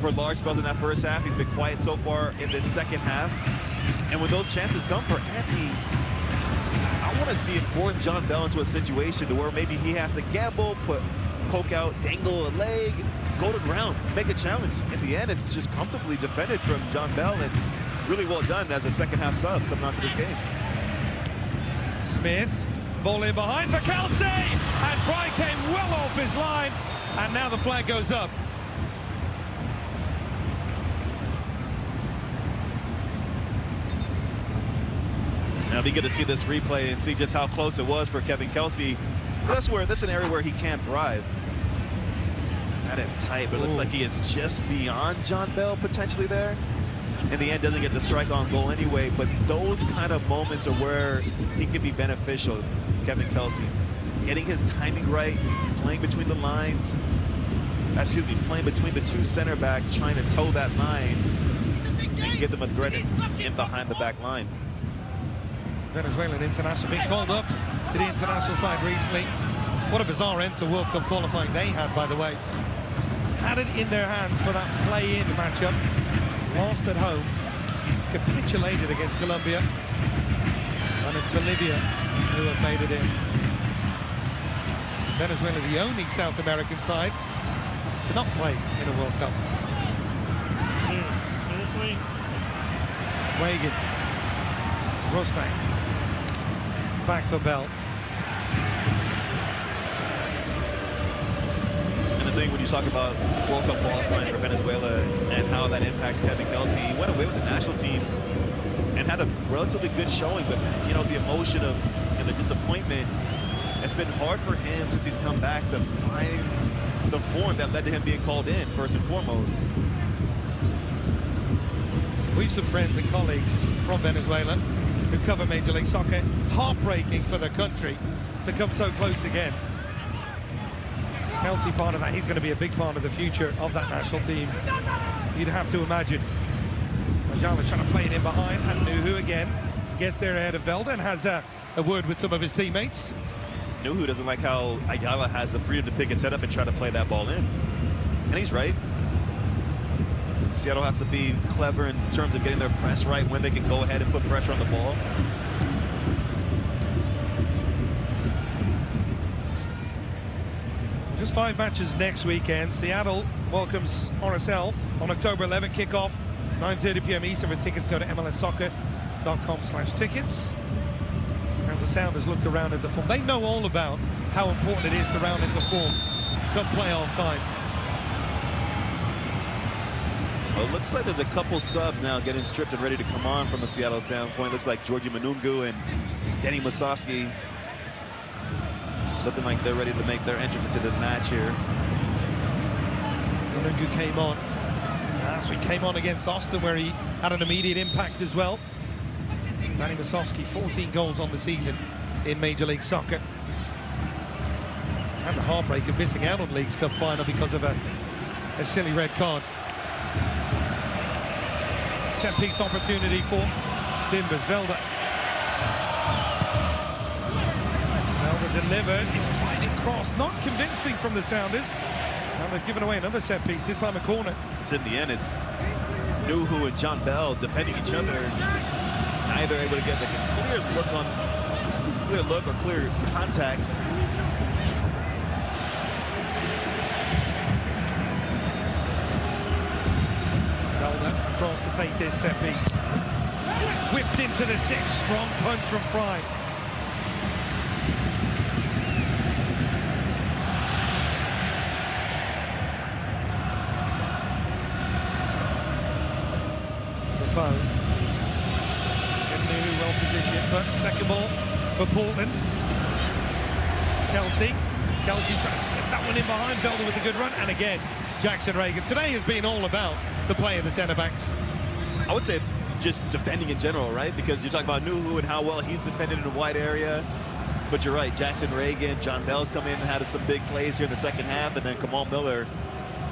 for large spells in that first half. He's been quiet so far in this second half. And when those chances come for Ante, I want to see him force John Bell into a situation to where maybe he has to gamble, poke out, dangle a leg, go to ground, make a challenge. In the end, it's just comfortably defended from John Bell, and really well done as a second half sub coming onto this game. Smith, ball in behind for Kelsey, and Fry came well off his line, and now the flag goes up. Now, it'll be good to see this replay and see just how close it was for Kevin Kelsey. That's an area where he can't thrive. That is tight, but it looks like he is just beyond John Bell potentially there. In the end, doesn't get the strike on goal anyway, but those kind of moments are where he can be beneficial, Kevin Kelsey. Getting his timing right, playing between the lines, playing between the two center backs, trying to toe that line and give them a threat in behind the back line. Venezuelan international being called up to the international side recently. What a bizarre end to World Cup qualifying they had, by the way. Had it in their hands for that play-in matchup. Lost at home. Capitulated against Colombia. And it's Bolivia who have made it in. Venezuela, the only South American side to not play in a World Cup. Wagan. Rusnak. Back for Bell. And the thing when you talk about World Cup qualifying for Venezuela and how that impacts Kevin Kelsey, he went away with the national team and had a relatively good showing, but you know, the emotion of and the disappointment, it's been hard for him since he's come back to find the form that led to him being called in first and foremost. We've some friends and colleagues from Venezuela who cover Major League Soccer. Heartbreaking for the country to come so close again. Kelsey part of that, he's going to be a big part of the future of that national team, you'd have to imagine. Ajala trying to play it in behind, and Nuhu again gets there ahead of Velda and has a word with some of his teammates. Nuhu doesn't like how Ayala has the freedom to pick and set up and try to play that ball in. And he's right. Seattle have to be clever in terms of getting their press right when they can go ahead and put pressure on the ball. Just 5 matches next weekend. Seattle welcomes RSL on October 11, kickoff 9:30 p.m. Eastern. For tickets, go to mlssoccer.com/tickets. As the Sounders looked around at the form, they know all about how important it is to round into form come playoff time. Well, it looks like there's a couple subs now getting stripped and ready to come on from a Seattle standpoint. Looks like Georgie Manungu and Denny Musovski looking like they're ready to make their entrance into the match here. Manungu came on Last week came on against Austin, where he had an immediate impact as well. Danny Masovsky, 14 goals on the season in Major League Soccer. And the heartbreak of missing out on Leagues Cup final because of a silly red card. Set piece opportunity for Timbers. Velda delivered, inviting cross, not convincing from the Sounders. And they've given away another set piece, this time a corner. It's in the end, it's Nuhu and John Bell defending each other. Neither able to get like a clear look or clear contact. Velda across to take this set piece. Whipped into the 6, strong punch from Fry. Well positioned, but second ball for Portland. Kelsey trying to slip that one in behind. Velda with a good run, and again Jackson Reagan. Today has been all about the play of the centre backs. I would say just defending in general, right? Because you're talking about Nuhu and how well he's defended in a wide area. But you're right, Jackson Reagan, John Bell's come in and had some big plays here in the second half, and then Kamal Miller,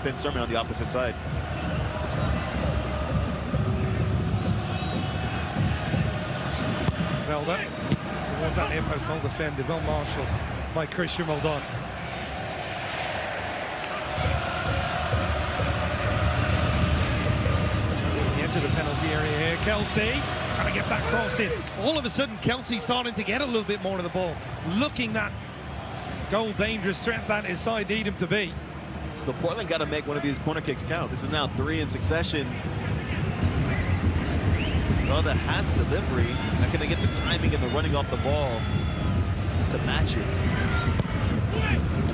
Finn Sermon on the opposite side. Velda towards that near post, well defended, well marshalled by Christian Roldan. The edge of the penalty area here, Kelsey trying to get that cross in. All of a sudden, Kelsey starting to get a little bit more of the ball, looking that goal dangerous threat that his side need him to be. The Portland got to make one of these corner kicks count. This is now 3 in succession. Velda has a delivery. Now can they get the timing and the running off the ball to match it?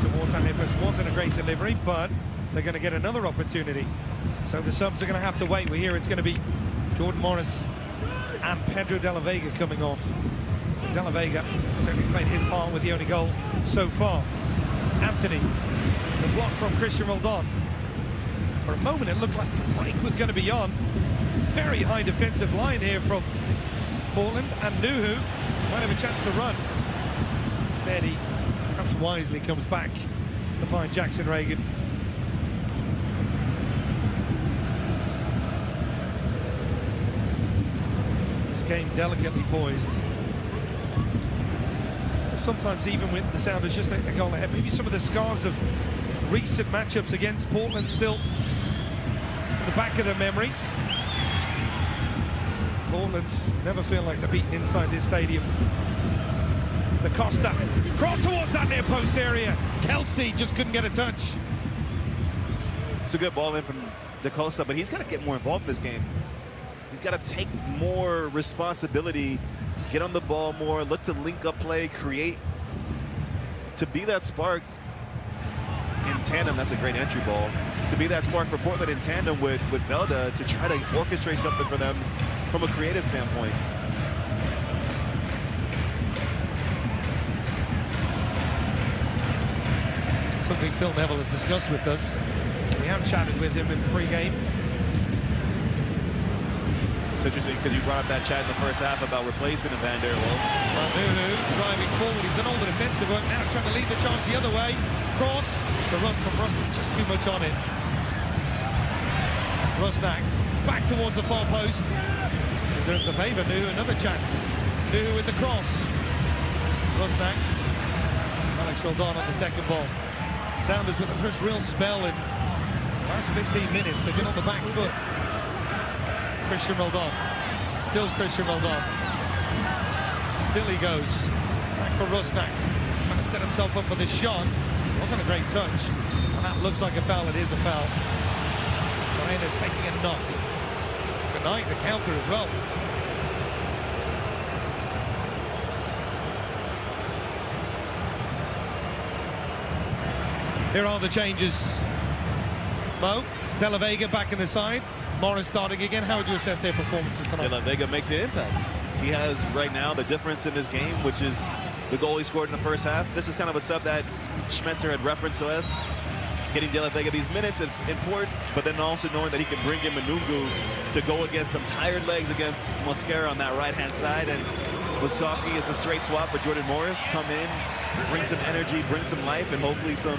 Towards that near post wasn't a great delivery, but they're going to get another opportunity. So the subs are going to have to wait. We hear it's going to be Jordan Morris and Pedro De La Vega coming off. So De La Vega certainly played his part with the only goal so far. Anthony, the block from Christian Roldan. For a moment it looked like the break was going to be on. Very high defensive line here from Portland, and Nuhu might have a chance to run. Instead, he perhaps wisely comes back to find Jackson Reagan. This game delicately poised. Sometimes even with the Sounders just a goal ahead, maybe some of the scars of recent matchups against Portland still in the back of their memory. Portland never feel like they're beaten inside this stadium. Da Costa, cross towards that near post area. Kelsey just couldn't get a touch. It's a good ball in from Da Costa, but he's got to get more involved in this game. He's got to take more responsibility, get on the ball more, look to link up play, create, to be that spark in tandem. That's a great entry ball. To be that spark for Portland in tandem with Velda to try to orchestrate something for them from a creative standpoint. Something Phil Neville has discussed with us. We have chatted with him in pre-game. It's interesting because you brought up that chat in the first half about replacing Evander. Nuhu driving forward. He's done all the defensive work now, trying to lead the charge the other way. Cross. The run from Rusnak, just too much on it. Rusnak back towards the far post. Returns the favour. Nuhu another chance. Nuhu with the cross. Rusnak. Alex Roldan on the second ball. Sounders with the first real spell in the last 15 minutes. They've been on the back foot. Christian Roldan. Still Christian Roldan. Still he goes. Back for Rusnak. Trying to set himself up for this shot. Wasn't a great touch. And that looks like a foul. It is a foul. Morena's taking a knock. Good night, the counter as well. Here are the changes. Mo, De La Vega back in the side. Morris starting again. How would you assess their performances tonight? De La Vega makes an impact. He has right now the difference in this game, which is the goal he scored in the first half. This is kind of a sub that Schmetzer had referenced to us. getting De La Vega these minutes is important, but then also knowing that he can bring in Manungu to go against some tired legs against Mosquera on that right-hand side. And Musovski is a straight swap for Jordan Morris. Come in, bring some energy, bring some life, and hopefully some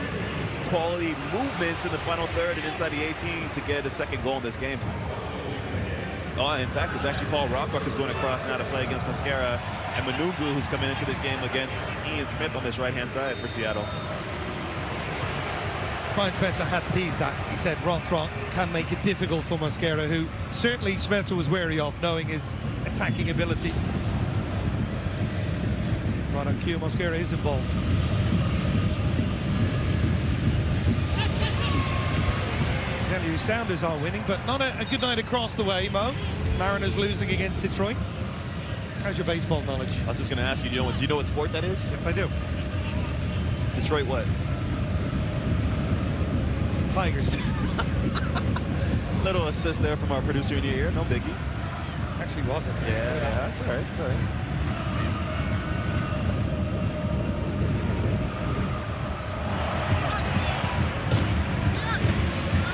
quality movements in the final third and inside the 18 to get a second goal in this game. Oh, in fact, it's actually Paul Rothrock who's going across now to play against Mosquera, and Manungu who's coming into this game against Ian Smith on this right-hand side for Seattle. Brian Spencer had teased that. He said Rothrock can make it difficult for Mosquera, who certainly Spencer was wary of, knowing his attacking ability. Right on cue, Mosquera is involved. Tell you, Sounders are winning, but not a good night across the way, Mo. Mariners losing against Detroit. How's your baseball knowledge? I was just going to ask you, do you know what sport that is? Yes, I do. Detroit what? Tigers. Little assist there from our producer in your ear, no biggie. Actually wasn't. Yeah, that's all right, it's all right.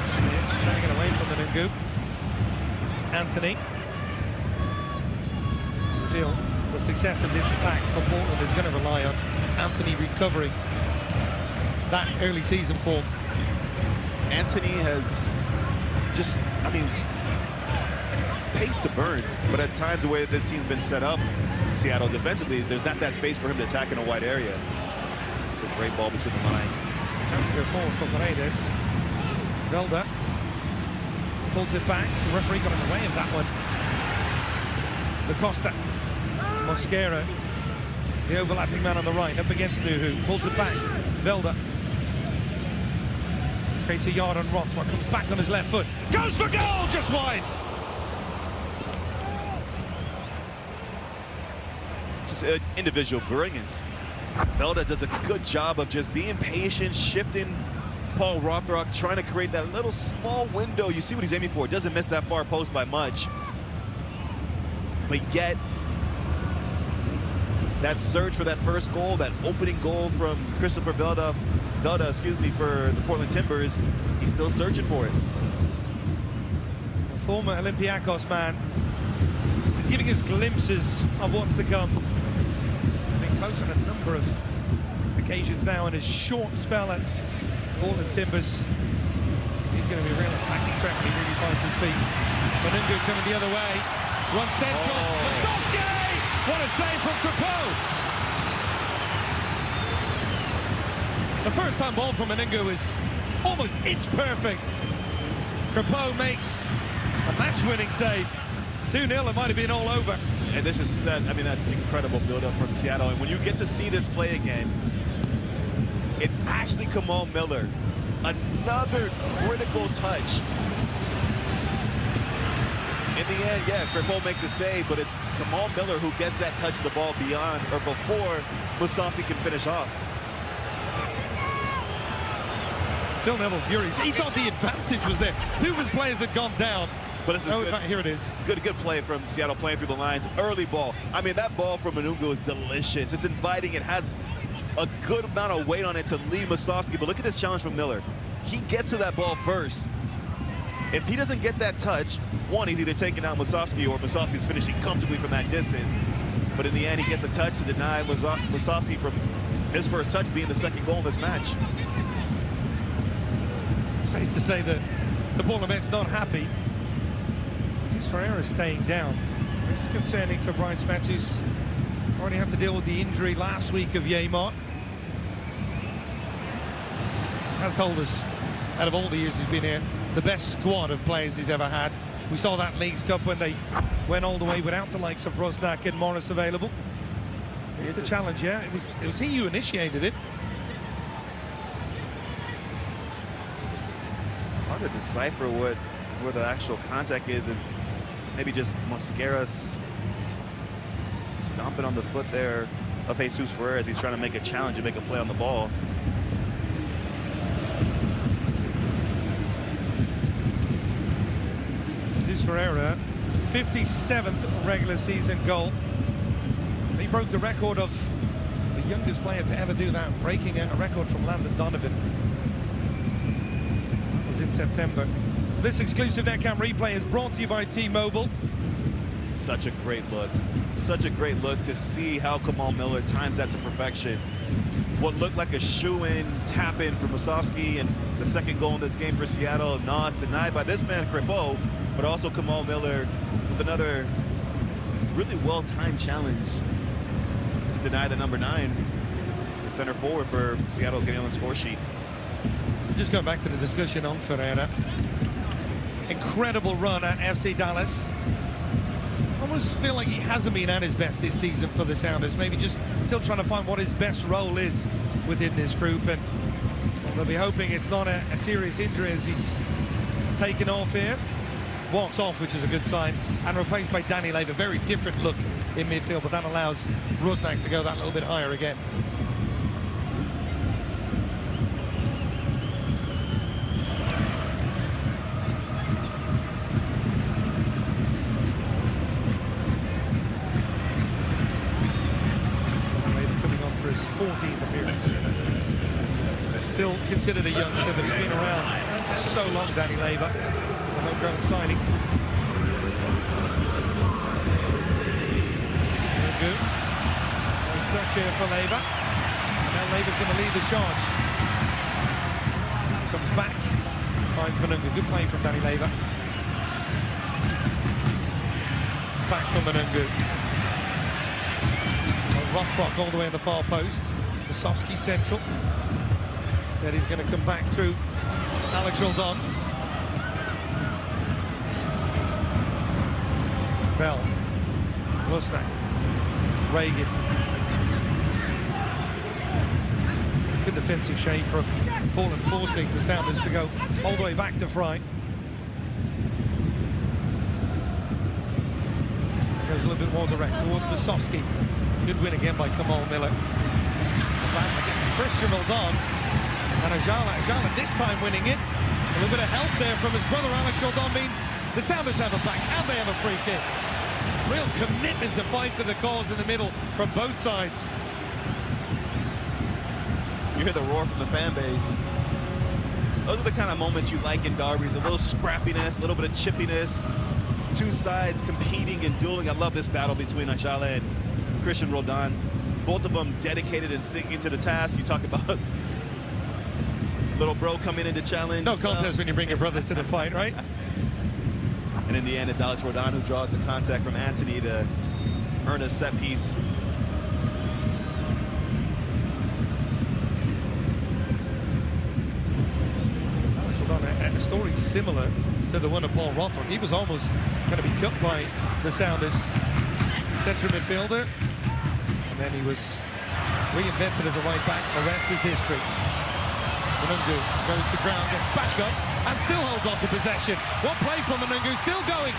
Smith trying to get away from Manungu. Anthony. I feel the success of this attack for Portland is going to rely on Anthony recovering that early season form. Anthony has just, I mean, pace to burn, but at times the way that this team's been set up, Seattle defensively, there's not that space for him to attack in a wide area. It's a great ball between the lines. Chance to go forward for Paredes. Velda pulls it back. The referee got in the way of that one. Da Costa. Mosquera, the overlapping man on the right, up against Nuhu. Pulls it back. Velda. Creates a yard on Rothrock, comes back on his left foot, goes for goal, just wide. Just individual brilliance. Velda does a good job of just being patient, shifting Paul Rothrock, trying to create that little small window. You see what he's aiming for. Doesn't miss that far post by much. But yet, that search for that first goal, that opening goal from Christopher Velda, for the Portland Timbers, he's still searching for it. The former Olympiacos man is giving us glimpses of what's to come. Been close on a number of occasions now in his short spell at Portland Timbers. He's going to be a real attacking threat when he really finds his feet. Manungu coming the other way. Run central. Musovski! What a save from Crepeau! The first-time ball from Manungu is almost inch perfect. Crepeau makes a match-winning save. 2-0, it might have been all over. And this is that. I mean, that's incredible build-up from Seattle. And when you get to see this play again, it's actually Kamal Miller. Another critical touch. In the end, yeah, Crepeau makes a save, but it's Kamal Miller who gets that touch of the ball beyond or before Musovski can finish off. Phil Neville furious. He thought the advantage was there. Two of his players had gone down. But this is good. Here it is. Good play from Seattle playing through the lines. Early ball. I mean, that ball from Manungu is delicious. It's inviting. It has a good amount of weight on it to lead Musovski. But look at this challenge from Miller. He gets to that ball first. If he doesn't get that touch, one, he's either taking out Musovski or Musovski's finishing comfortably from that distance. But in the end, he gets a touch to deny Musovski from his first touch being the second goal in this match. Safe to say that the Portland Men's not happy. Jesus Ferreira staying down. This is concerning for Brian Spencer, who's already had to deal with the injury last week of Yeimart. Has told us, out of all the years he's been here, the best squad of players he's ever had. We saw that in Leagues Cup when they went all the way without the likes of Rusnak and Morris available. Here's the challenge, yeah. It was he who initiated it. Hard to decipher where the actual contact is maybe just Mosquera stomping on the foot there of Jesus Ferreira as he's trying to make a challenge and make a play on the ball. Jesus Ferreira, 57th regular season goal. He broke the record of the youngest player to ever do that, breaking a record from Landon Donovan. was in September. This exclusive NetCam replay is brought to you by T-Mobile. Such a great look. Such a great look to see how Kamal Miller times that to perfection. What looked like a shoe-in, tap-in for Musovski, and the second goal in this game for Seattle. No, it's denied by this man, Crepeau, but also Kamal Miller with another really well-timed challenge to deny the number 9, the center forward for Seattle getting on the score sheet. Just going back to the discussion on Ferreira. Incredible run at FC Dallas. I almost feel like he hasn't been at his best this season for the Sounders. Maybe just still trying to find what his best role is within this group. And well, they'll be hoping it's not a serious injury as he's taken off here. Walks off, which is a good sign, and replaced by Danny Leva. Very different look in midfield, but that allows Rusnak to go that little bit higher again. Leva coming on for his 14th appearance. Still considered a youngster, but he's been around so long, Danny Leva. The homegrown signing. Good. Nice touch here for Leva. And now Leva's going to lead the charge. Comes back. Finds Manungu. Good play from Danny Leva. Back from Manungu. Rock all the way in the far post. Musovski central. Then he's going to come back through Alex Roldan. Bell, Rusnak, Reagan. Good defensive shame from Portland, forcing the Sounders to go all the way back to Fry. Goes a little bit more direct towards Musovski. Good win again by Kamal Miller. Back again, Christian Roldan and Ajala this time winning it. A little bit of help there from his brother Alex Roldan means the Sounders have a back and they have a free kick. Real commitment to fight for the cause in the middle from both sides. You hear the roar from the fan base. Those are the kind of moments you like in derbies, a little scrappiness, a little bit of chippiness. Two sides competing and dueling. I love this battle between Ajala and Christian Roldan. Both of them dedicated and singing to the task. You talk about little bro coming in to challenge. No contest when you bring your brother to the fight, right? And in the end, it's Alex Roldan who draws the contact from Anthony to earn a set piece. Alex Roldan had a story similar to the one of Paul Rothrock. He was almost going to be cut by the Sounders central midfielder, and then he was reinvented as a right back. The rest is history. Manungu goes to ground, gets back up, and still holds on to possession. What play from Manungu, still going.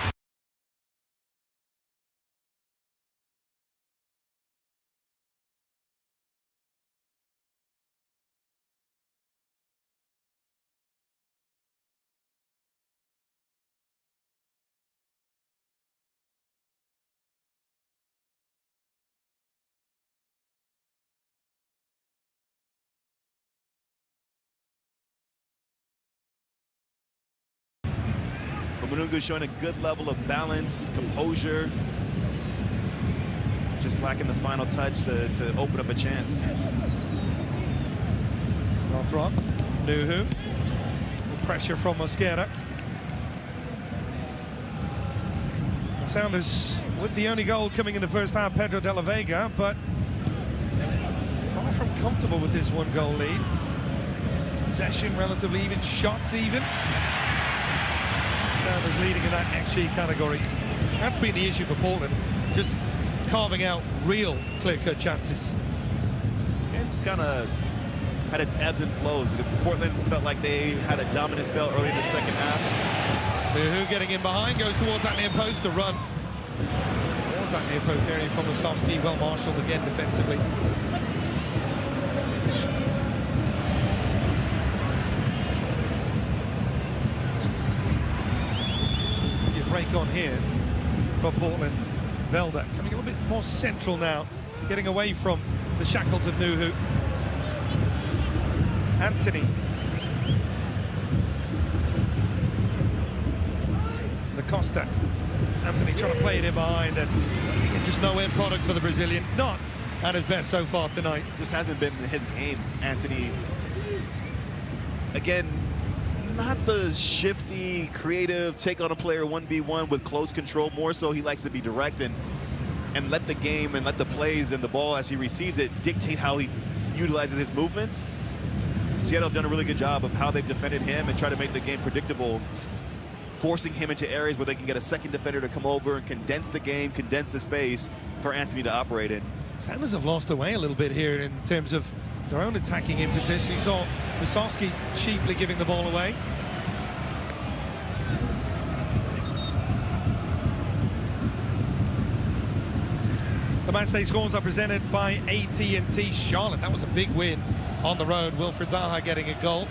Manungu showing a good level of balance, composure. Just lacking the final touch to open up a chance. Rothrock, Nuhu. Pressure from Mosquera. Sounders with the only goal coming in the first half, Pedro de la Vega, but far from comfortable with this one-goal lead. Possession relatively even, shots even. Sounders leading in that XG category. That's been the issue for Portland, just carving out real clear-cut chances. This game's kind of had its ebbs and flows. Portland felt like they had a dominant spell early in the second half. Who getting in behind, goes towards that near post to run. Towards that near post area from Musovski, well marshalled again defensively. Break on here for Portland. Velda coming a little bit more central now, getting away from the shackles of Nuhu. Anthony Costa. Anthony trying to play it in behind, and just no end product for the Brazilian. Not at his best so far tonight. Just hasn't been his game, Anthony. Again, not the shifty, creative, take on a player 1v1 with close control. More so, he likes to be direct and let the game and let the plays and the ball as he receives it dictate how he utilizes his movements. Seattle have done a really good job of how they've defended him and try to make the game predictable, forcing him into areas where they can get a second defender to come over and condense the game, condense the space for Anthony to operate in. Sanders have lost away a little bit here in terms of their own attacking impetus. You saw Musovski cheaply giving the ball away. The matchday scores are presented by AT&T Charlotte. That was a big win on the road. Wilfred Zaha getting a goal.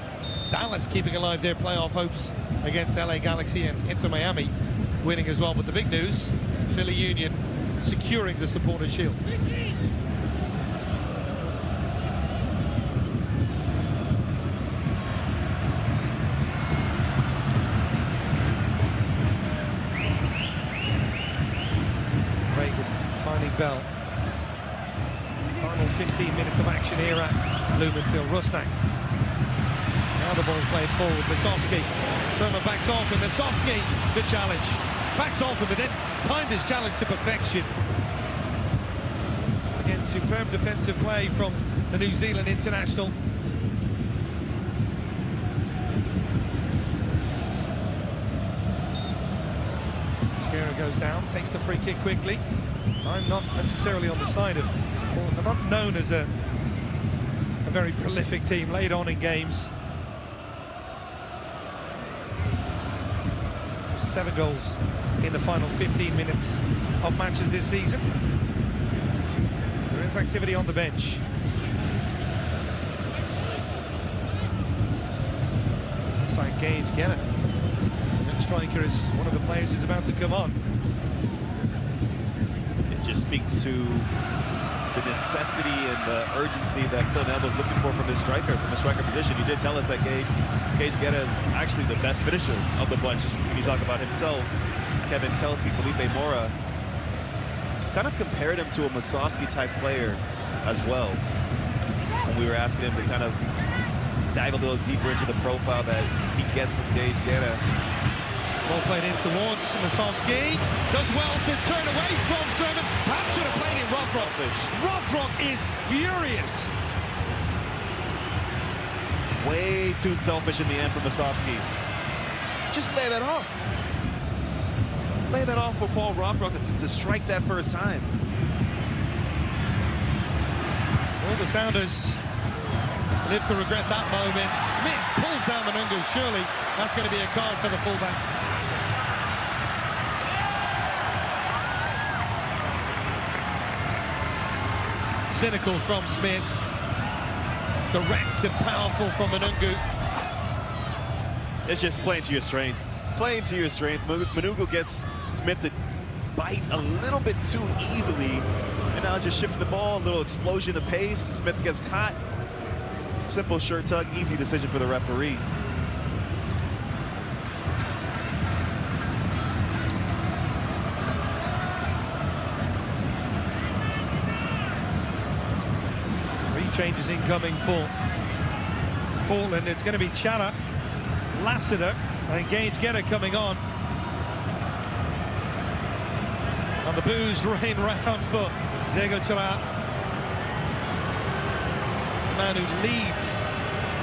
Dallas keeping alive their playoff hopes against LA Galaxy, and Inter Miami winning as well. But the big news, Philly Union securing the Supporters' Shield. Finding Bell. Final 15 minutes of action here at Lumenfield. Rusnak. Now the ball's played forward. Musovski. Sherman backs off him. Musovski, good challenge. Backs off him, but then timed his challenge to perfection. Again, superb defensive play from the New Zealand international. Cascadia goes down, takes the free kick quickly. I'm not necessarily on the side of Portland. They're not known as a very prolific team, late on in games. 7 goals in the final 15 minutes of matches this season. There is activity on the bench. Looks like Gage Genna, the striker, is one of the players who's about to come on. Just speaks to the necessity and the urgency that Phil Neville's looking for from his striker, from the striker position. You did tell us that Gage Genna is actually the best finisher of the bunch. When you talk about himself, Kevin Kelsey, Felipe Mora, kind of compared him to a Musovski type player as well. When we were asking him to kind of dive a little deeper into the profile that he gets from Gage Genna. Ball played in towards Musovski. Does well to turn away from Sermon. Perhaps should have played in Rothrock. Rothrock is furious. Way too selfish in the end for Musovski. Just lay that off. Lay that off for Paul Rothrock to strike that first time. Well, the Sounders live to regret that moment. Smith pulls down Manungu. Surely that's going to be a card for the fullback. Cynical from Smith. Direct and powerful from Manungu. It's just playing to your strength. Playing to your strength. Manungu gets Smith to bite a little bit too easily. And now just shifting the ball, a little explosion of pace. Smith gets caught. Simple shirt tug, easy decision for the referee. Changes incoming for Portland. It's going to be Chara, Lassiter, and Gage Genna coming on. And the boos rain round for Diego Chara, the man who leads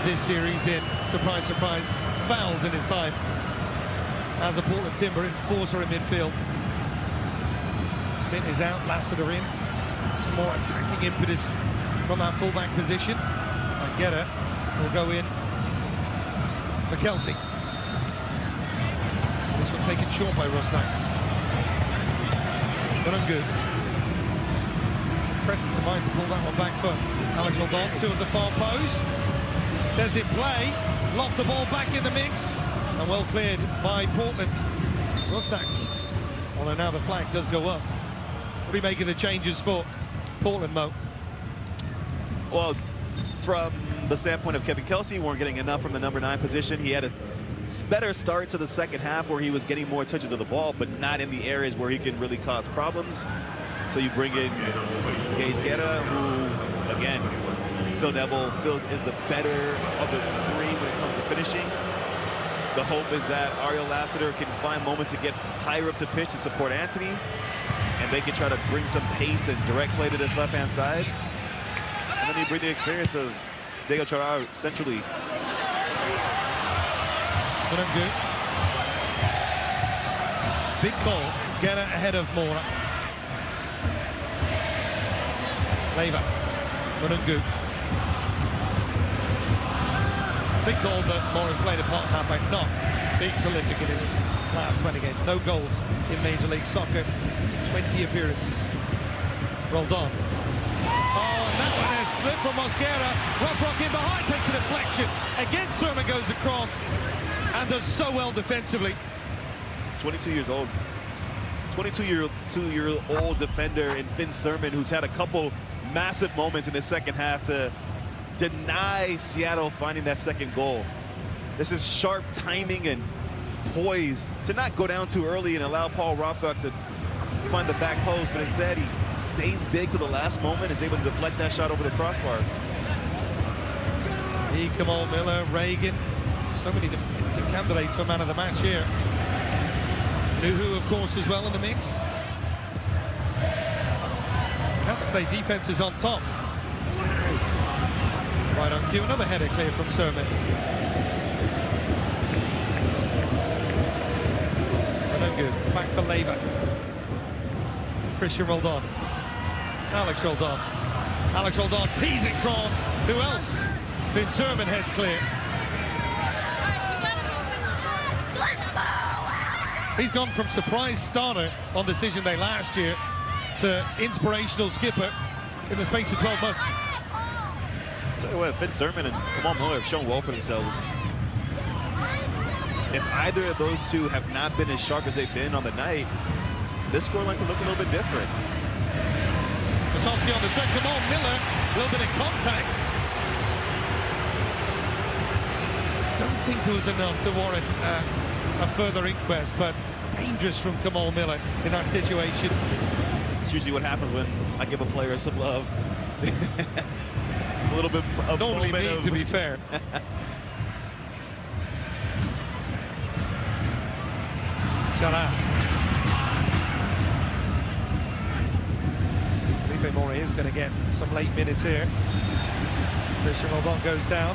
this series in, surprise, surprise, fouls in his time as a Portland Timber enforcer in midfield. Smith is out, Lassiter in. Some more attacking impetus from that fullback position, and Genna will go in for Kelsey. This one taken short by Rusnak. Manungu. Presence of mind to pull that one back for Alex Aldon. 2 at the far post. Says in play. Loft the ball back in the mix, and well cleared by Portland. Rusnak. Although now the flag does go up. What do you make of the changes for Portland, Mo? Well, from the standpoint of Kevin Kelsey, weren't getting enough from the number 9 position. He had to better start to the second half where he was getting more touches of the ball, but not in the areas where he can really cause problems. So you bring in Cascadia, who, again, Phil Neville feels is the better of the three when it comes to finishing. The hope is that Ariel Lassiter can find moments to get higher up the pitch to support Anthony, and they can try to bring some pace and direct play to this left-hand side. And then you bring the experience of Diego Chara centrally. Good. Big call. Get ahead of Mora. Leva. Munungu. Big call that Mora's played a part in that, but not big prolific in his last 20 games. No goals in Major League Soccer. 20 appearances. Rolled on. Oh, and that one is slip from Mosquera. Rothrock in behind, takes a deflection. Again, Surma goes across and does so well defensively. 22 years old. 22-year-old defender in Finn Surman, who's had a couple massive moments in the second half to deny Seattle finding that second goal. This is sharp timing and poise to not go down too early and allow Paul Rothrock to find the back post, but instead he stays big to the last moment, is able to deflect that shot over the crossbar. Kamal Miller, Reagan, so many defensive candidates for man of the match here. Nuhu, of course, as well in the mix. I have to say, defense is on top. Right on cue, another header clear from Surman. Good. Back for Leva. Christian Roldan. Alex Roldan. Alex Roldan teasing cross. Who else? Finn Surman heads clear. He's gone from surprise starter on decision day last year to inspirational skipper in the space of 12 months. Tell you what, Finn Surman and Kamal Miller have shown well for themselves. If either of those two have not been as sharp as they've been on the night, this scoreline could look a little bit different. Wasowski on the track. Kamal Miller, a little bit of contact. Don't think there was enough to warrant a further inquest, but dangerous from Kamal Miller in that situation. It's usually what happens when I give a player some love. It's a little bit of normally me, to be fair. Chara. Felipe Mora is going to get some late minutes here. Christian Roldan goes down.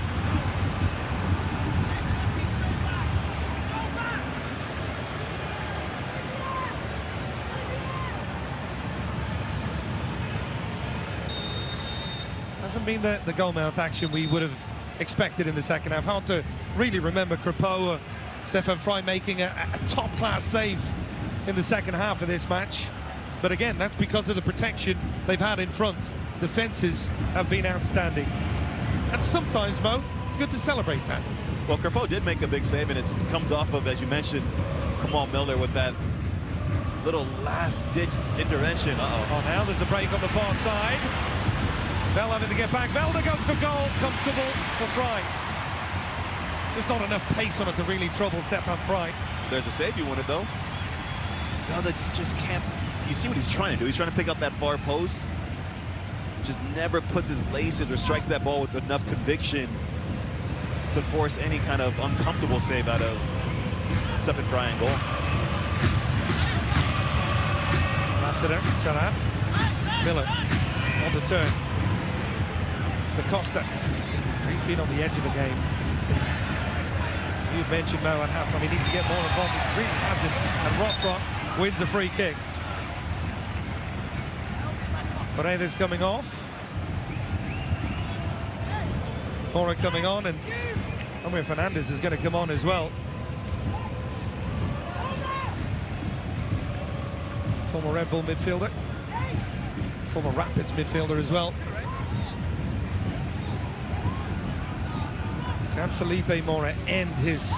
Hasn't been the goalmouth action we would have expected in the second half. Hard to really remember Crepeau or Stefan Frey making a top-class save in the second half of this match. But again, that's because of the protection they've had in front. Defences have been outstanding. And sometimes, Mo, it's good to celebrate that. Well, Crepeau did make a big save, and it comes off of, as you mentioned, Kamal Miller with that little last-ditch intervention. Oh, now there's a break on the far side. Bell having to get back. Velda goes for goal. Comfortable for Frey. There's not enough pace on it to really trouble Stefan Frey. There's a save you wanted, though. Velda just can't... You see what he's trying to do. He's trying to pick up that far post. Just never puts his laces or strikes that ball with enough conviction to force any kind of uncomfortable save out of Stefan Frey and goal. Lassiter, Chara, Miller on the turn. Da Costa, he's been on the edge of the game. You've mentioned Mo at halftime, he needs to get more involved. He really hasn't, and Rothrock wins a free kick. Paredes coming off. Mora coming on, and Omir Fernandez is going to come on as well. Former Red Bull midfielder. Former Rapids midfielder as well. Can Felipe Mora end his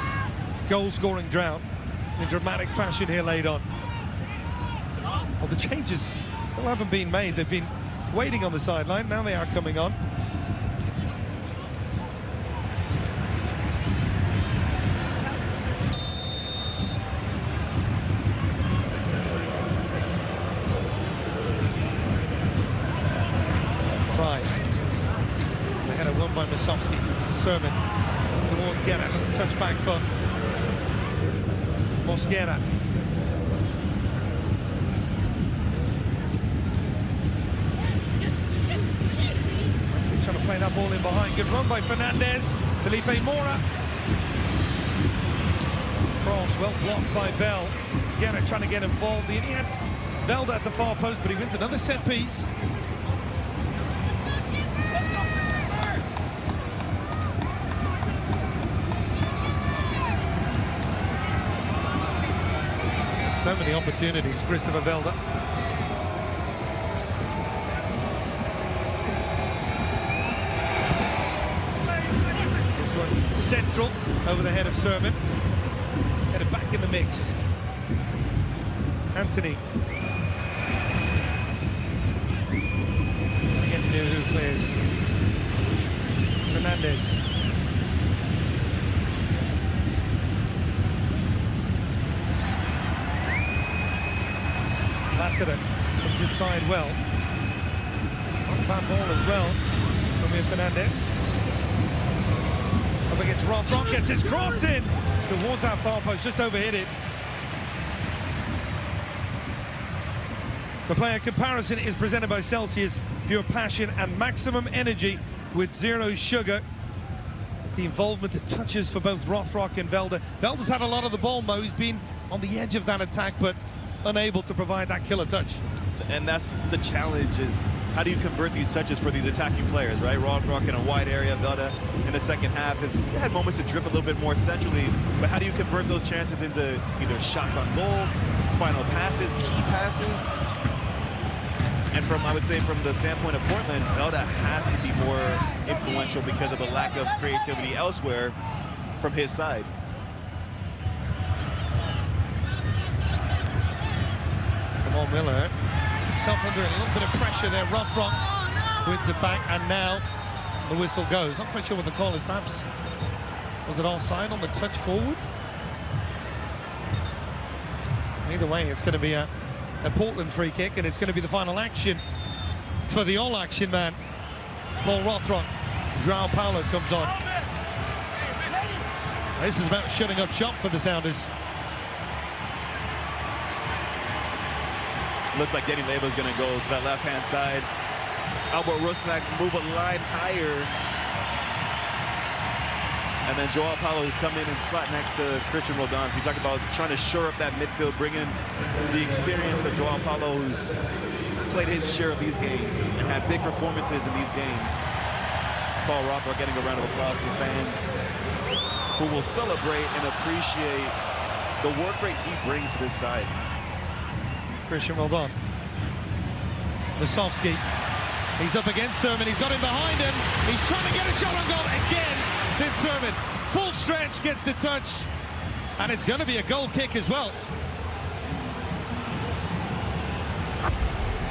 goal-scoring drought in dramatic fashion here late on? Well, the changes still haven't been made. They've been waiting on the sideline. Now they are coming on. on by Masovsky. Sermon towards Guerra, little touch back foot. Mosquera. Trying to play that ball in behind. Good run by Fernandez. Felipe Mora. Cross well blocked by Bell. Guerra trying to get involved. He had Velda at the far post, but he wins another set piece. So many opportunities, Christopher Velda. This one central over the head of Sermon. Headed back in the mix. Anthony. Again, Nuhu clears. Fernandez. Lassiter comes inside well. Not a bad ball as well from Fernandez. Up against Rothrock, gets his cross in towards that far post, just overhit it. The player comparison is presented by Celsius, pure passion and maximum energy with zero sugar. It's the involvement that touches for both Rothrock and Velda. Velda's had a lot of the ball, Mo. He's been on the edge of that attack, but unable to provide that killer touch. And that's the challenge, is how do you convert these touches for these attacking players, right? Rothrock in a wide area, Velda in the second half. It's had moments to drift a little bit more centrally, but how do you convert those chances into either shots on goal, final passes, key passes? And from, I would say, from the standpoint of Portland, Velda has to be more influential because of the lack of creativity elsewhere from his side. Come on, Miller. Himself under a little bit of pressure there. Rothrock wins it back, and now the whistle goes. Not quite sure what the call is. Perhaps was it offside on the touch forward? Either way, it's going to be a Portland free kick, and it's going to be the final action for the all-action man, Paul Rothrock. João Paulo comes on. This is about shutting up shop for the Sounders. Looks like Denny Leyva's going to go to that left-hand side. Albert Rusnak move a line higher. And then João Paulo come in and slot next to Christian Roldan. So you talk about trying to shore up that midfield, bring in the experience of João Paulo, who's played his share of these games and had big performances in these games. Paul Rothrock getting a round of applause from fans who will celebrate and appreciate the work rate he brings to this side. Christian Roldan. Masovsky. He's up against Sermon. He's got him behind him. He's trying to get a shot on goal again. Finn Sermon. Full stretch, gets the touch. And it's going to be a goal kick as well.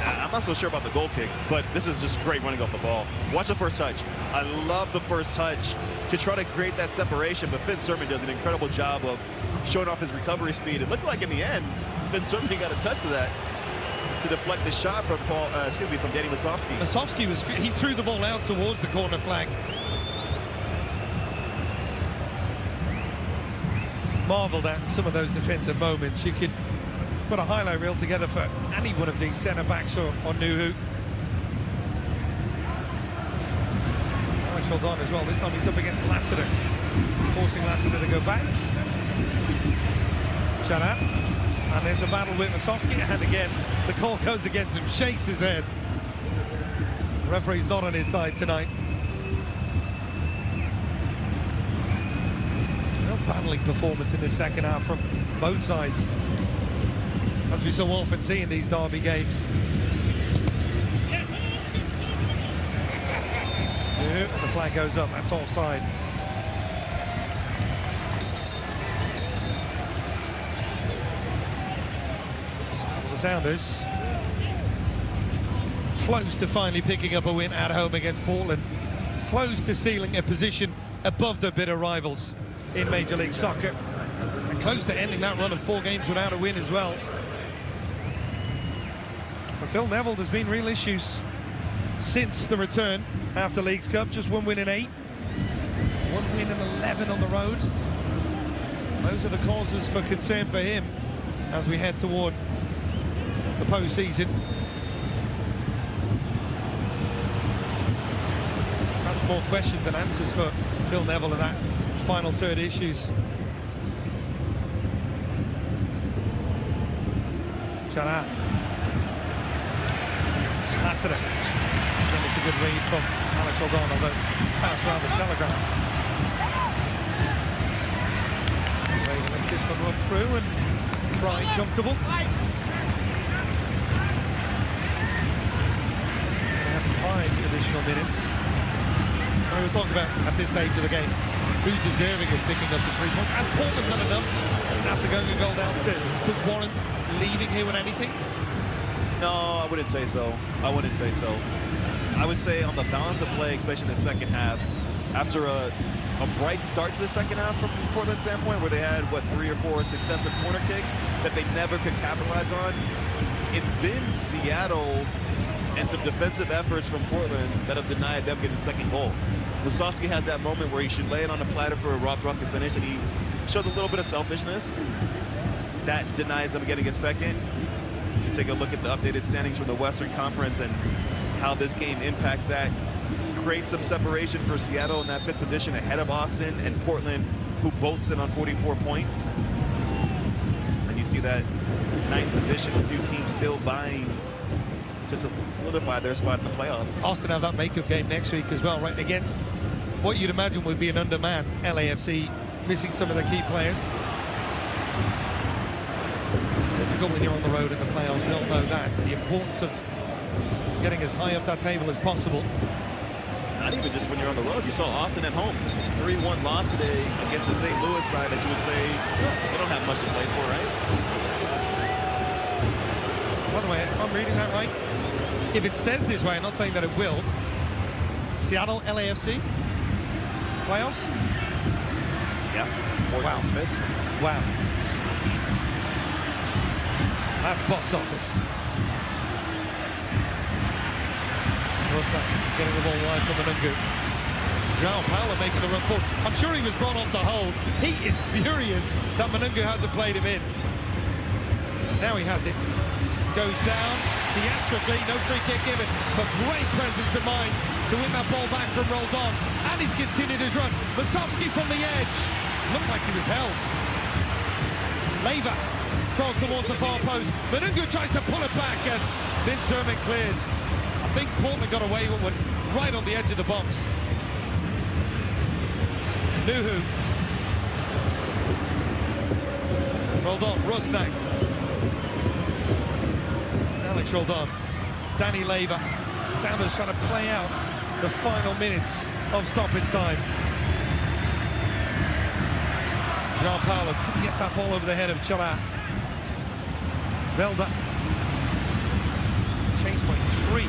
I'm not so sure about the goal kick, but this is just great running off the ball. Watch the first touch. I love the first touch to try to create that separation, but Finn Sermon does an incredible job of showing off his recovery speed. It looked like in the end, Finn Sermon got a touch of that to deflect the shot from from Danny Masovsky. Masovsky he threw the ball out towards the corner flag. Marveled at some of those defensive moments. You could put a highlight reel together for any one of these centre-backs or Nuhu. Alex Roldan as well. This time he's up against Lassiter, forcing Lassiter to go back. Charat. And there's the battle with Masovsky, and again, the call goes against him, shakes his head. The referee's not on his side tonight. Real battling performance in the second half from both sides, as we so often see in these derby games. And the flag goes up, that's offside. Sounders close to finally picking up a win at home against Portland, close to sealing a position above the bitter rivals in Major League Soccer, and close to ending that run of 4 games without a win as well. For Phil Neville, there's been real issues since the return after Leagues Cup, just 1 win in 8. 1 win and 11 on the road. Those are the causes for concern for him as we head toward the postseason. Perhaps more questions than answers for Phil Neville in that final third issues. Chara. Lassiter. Then it's a good read from Alex Aldon, although pass rather telegraphed. Raven lets this one run through and Fry comfortable. They have 5 additional minutes. I was talking about at this stage of the game who's deserving of picking up the 3 points. Has Portland done enough after going a goal down to warrant leaving here with anything? No, I wouldn't say so. I wouldn't say so. I would say on the balance of play, especially in the second half, after a bright start to the second half from Portland's standpoint, where they had, what, 3 or 4 successive corner kicks that they never could capitalize on, it's been Seattle and some defensive efforts from Portland that have denied them getting the second goal. Musovski has that moment where he should lay it on the platter for a Rob Rucker finish, and he showed a little bit of selfishness. That denies them getting a second. You should take a look at the updated standings from the Western Conference and how this game impacts that. Create some separation for Seattle in that 5th position ahead of Austin and Portland, who both sit on 44 points. And you see that 9th position, a few teams still vying to solidify their spot in the playoffs. Austin have that makeup game next week as well, right against what you'd imagine would be an undermanned LAFC, missing some of the key players. It's difficult when you're on the road in the playoffs. We all know that. The importance of getting as high up that table as possible. Not even just when you're on the road. You saw Austin at home. 3-1 loss today against a St. Louis side that you would say they don't have much to play for, right? By the way, if I'm reading that right, if it stays this way, I'm not saying that it will, Seattle LAFC playoffs? Yeah. Wow. Wow. That's box office. Rosnak getting the ball wide from Manungu. João Paulo making the run forward. I'm sure he was brought on to hold. He is furious that Manungu hasn't played him in. Now he has it. Goes down theatrically, no free kick given, but great presence of mind to win that ball back from Roldan. And he's continued his run. Musovski from the edge. Looks like he was held. Leyva cross towards the far post. Manungu tries to pull it back and Vince Herman clears. I think Portland got away with one right on the edge of the box. Nuhu. Roldan, Rosnak. Alex Roldan. Danny Leyva. Sanders trying to play out the final minutes of stoppage time. João Paulo couldn't get that ball over the head of Chara. Velda. Chased by 3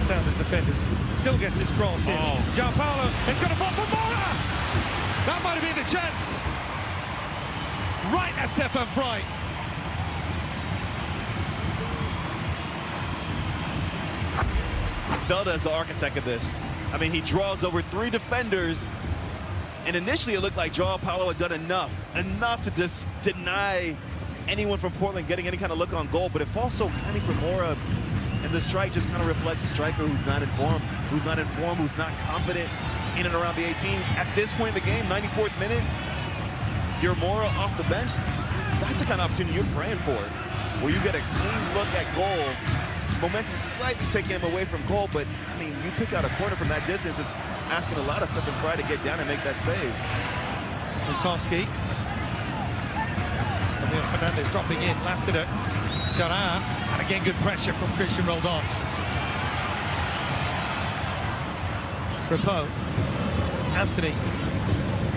Sounders defenders. Still gets his cross in. João Paulo, it's going to fall for Mora! That might have been the chance. Right at Stefan Fry. Velda is the architect of this. I mean, he draws over 3 defenders, and initially it looked like João Paulo had done enough to just deny anyone from Portland getting any kind of look on goal, but it falls so kindly for Mora, and the strike just kind of reflects a striker who's not informed, who's not confident in and around the 18. At this point in the game, 94th minute, you're Mora off the bench. That's the kind of opportunity you're praying for, where you get a clean look at goal. Momentum slightly taking him away from goal, but I mean, you pick out a corner from that distance, it's asking a lot of Stefan Fry to get down and make that save. Musovski. Emil Fernandez dropping in, Lassiter, Chara, and again good pressure from Christian Roldan. Rappo, Anthony,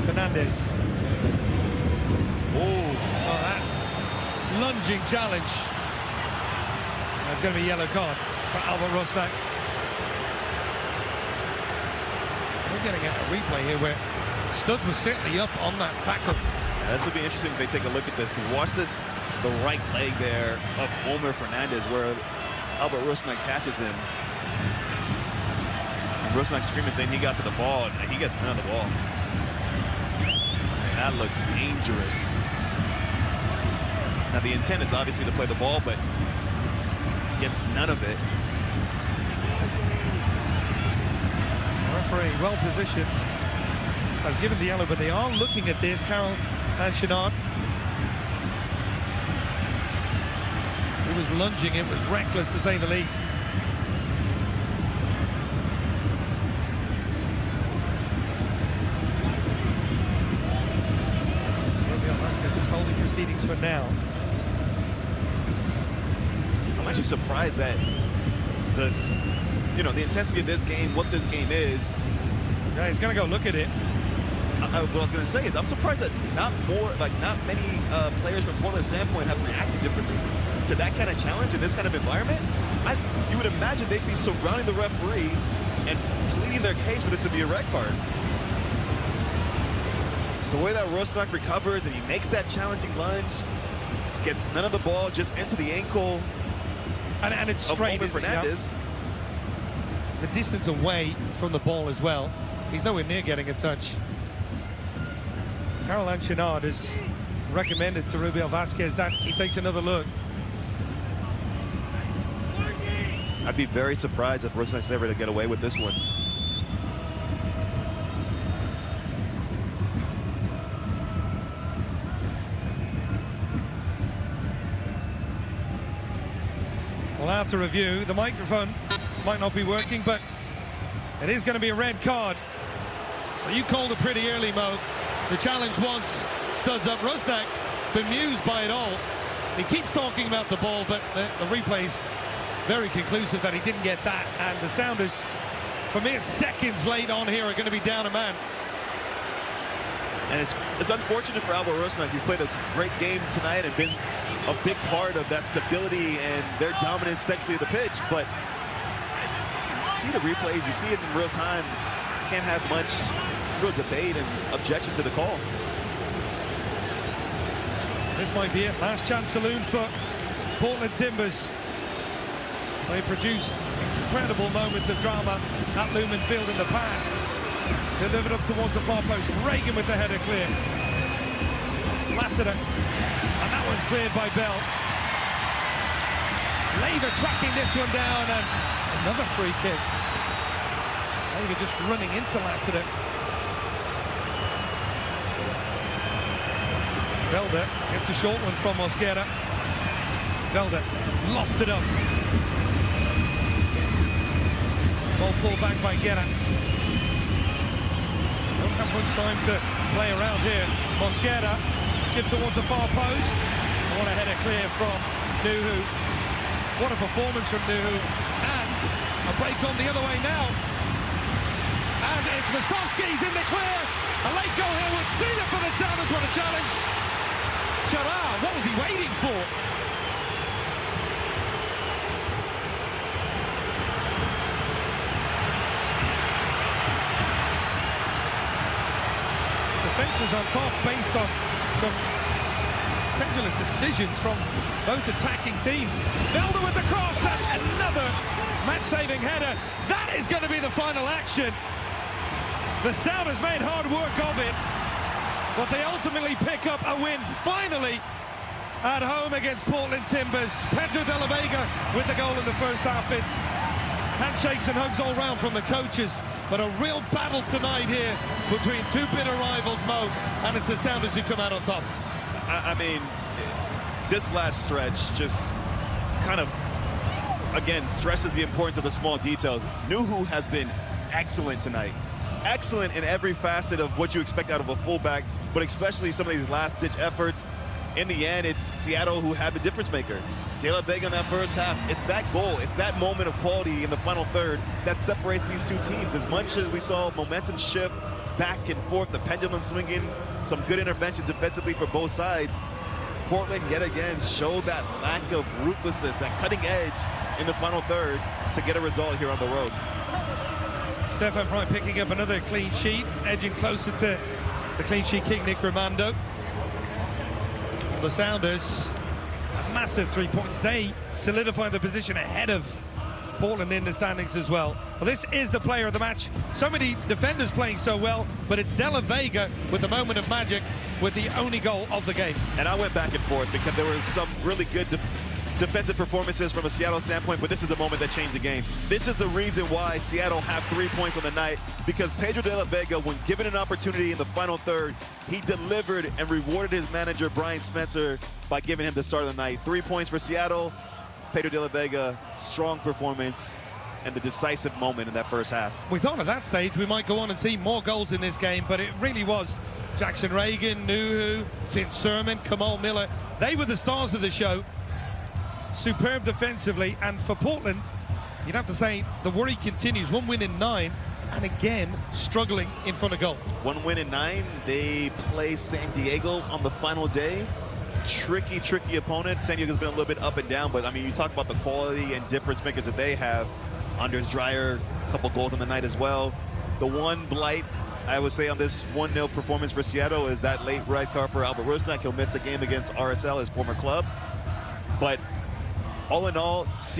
Fernandez. Oh, that lunging challenge. That's going to be a yellow card for Albert Rosnak. We're getting a replay here where Studs was certainly up on that tackle. Yeah, this will be interesting if they take a look at this, because watch this, the right leg there of Omer Fernandez, where Albert Rosnak catches him. Rusnak screaming saying he got to the ball, and he gets none of the ball. And that looks dangerous. Now the intent is obviously to play the ball, but gets none of it. The referee, well positioned, has given the yellow, but they are looking at this, Carol and Chenard. It was lunging, it was reckless to say the least. Just holding proceedings for now. I'm actually surprised that this, you know, the intensity of this game, what this game is. Yeah, he's going to go look at it. What I was going to say is I'm surprised that not many players from Portland's standpoint have reacted differently to that kind of challenge in this kind of environment. You would imagine they'd be surrounding the referee and pleading their case for it to be a red card. The way that Rusnak recovers and he makes that challenging lunge, gets none of the ball, just into the ankle. And it's straight. Fernandez. The distance away from the ball as well. He's nowhere near getting a touch. Caroline Chenard has recommended to Rubiel Vasquez that he takes another look. I'd be very surprised if Rusnak's ever to get away with this one. Well, after review, the microphone might not be working, but it is going to be a red card. So you called it pretty early, Mo. The challenge was studs up. Rusnak, bemused by it all. He keeps talking about the ball, but the replay's very conclusive that he didn't get that. And the Sounders, for mere seconds late on here, are going to be down a man. And it's unfortunate for Alvaro Rusnak. He's played a great game tonight and been a big part of that stability and their dominance secondly of the pitch. But you see the replays, you see it in real time. You can't have much real debate and objection to the call. This might be it. Last chance saloon for Portland Timbers. They produced incredible moments of drama at Lumen Field in the past. Delivered up towards the far post. Reagan with the header clear. Lassiter. And that one's cleared by Bell. Leiva tracking this one down, and another free kick. Leiva just running into Lassiter. Belder gets a short one from Mosquera. Belder lofted up. Ball pulled back by Guerra. Don't have much time to play around here. Mosquera chip towards the far post. What a header clear from Nuhu. What a performance from Nuhu. And a break on the other way now. And it's Masovsky's in the clear. A late goal here would see it for the Sounders. What a challenge. Chara, what was he waiting for? Defences on top based on some credulous decisions from both attacking teams. Belder with the cross and another match-saving header. That is going to be the final action. The Sounders made hard work of it, but they ultimately pick up a win finally at home against Portland Timbers. Pedro de la Vega with the goal in the first half. It's handshakes and hugs all round from the coaches, but a real battle tonight here between two bitter rivals, Mo, and it's the Sounders who come out on top. I mean, this last stretch just kind of, again, stresses the importance of the small details. Nuhu has been excellent tonight. Excellent in every facet of what you expect out of a fullback, but especially some of these last-ditch efforts. In the end, it's Seattle who had the difference maker. De La Vega in that first half, it's that goal, it's that moment of quality in the final third that separates these two teams. As much as we saw momentum shift back and forth, the pendulum swinging, some good interventions defensively for both sides, Portland yet again showed that lack of ruthlessness, that cutting edge in the final third to get a result here on the road. Stefan Fry picking up another clean sheet, edging closer to the clean sheet king, Nick Rimando. The Sounders, a massive 3 points. They solidify the position ahead of Portland in the standings as well. Well, this is the player of the match. So many defenders playing so well, but it's De La Vega with the moment of magic with the only goal of the game. And I went back and forth because there were some really good defensive performances from a Seattle standpoint, but this is the moment that changed the game. This is the reason why Seattle have 3 points on the night, because Pedro De La Vega, when given an opportunity in the final third, he delivered and rewarded his manager, Brian Spencer, by giving him the start of the night. 3 points for Seattle. Pedro De La Vega, strong performance and the decisive moment in that first half. We thought at that stage we might go on and see more goals in this game, but it really was Jackson Reagan, Nuhu, Finn Sermon, Kamal Miller. They were the stars of the show. Superb defensively, and for Portland, you'd have to say the worry continues. 1 win in 9, and again struggling in front of goal. 1 win in 9. They play San Diego on the final day. Tricky opponent. San Diego's been a little bit up and down, but I mean, you talk about the quality and difference makers that they have. Anders Dreyer, a couple goals on the night as well. The one blight, I would say, on this 1-0 performance for Seattle is that late red card for Albert Rusnak. He'll miss the game against RSL, his former club. But all in all, Seattle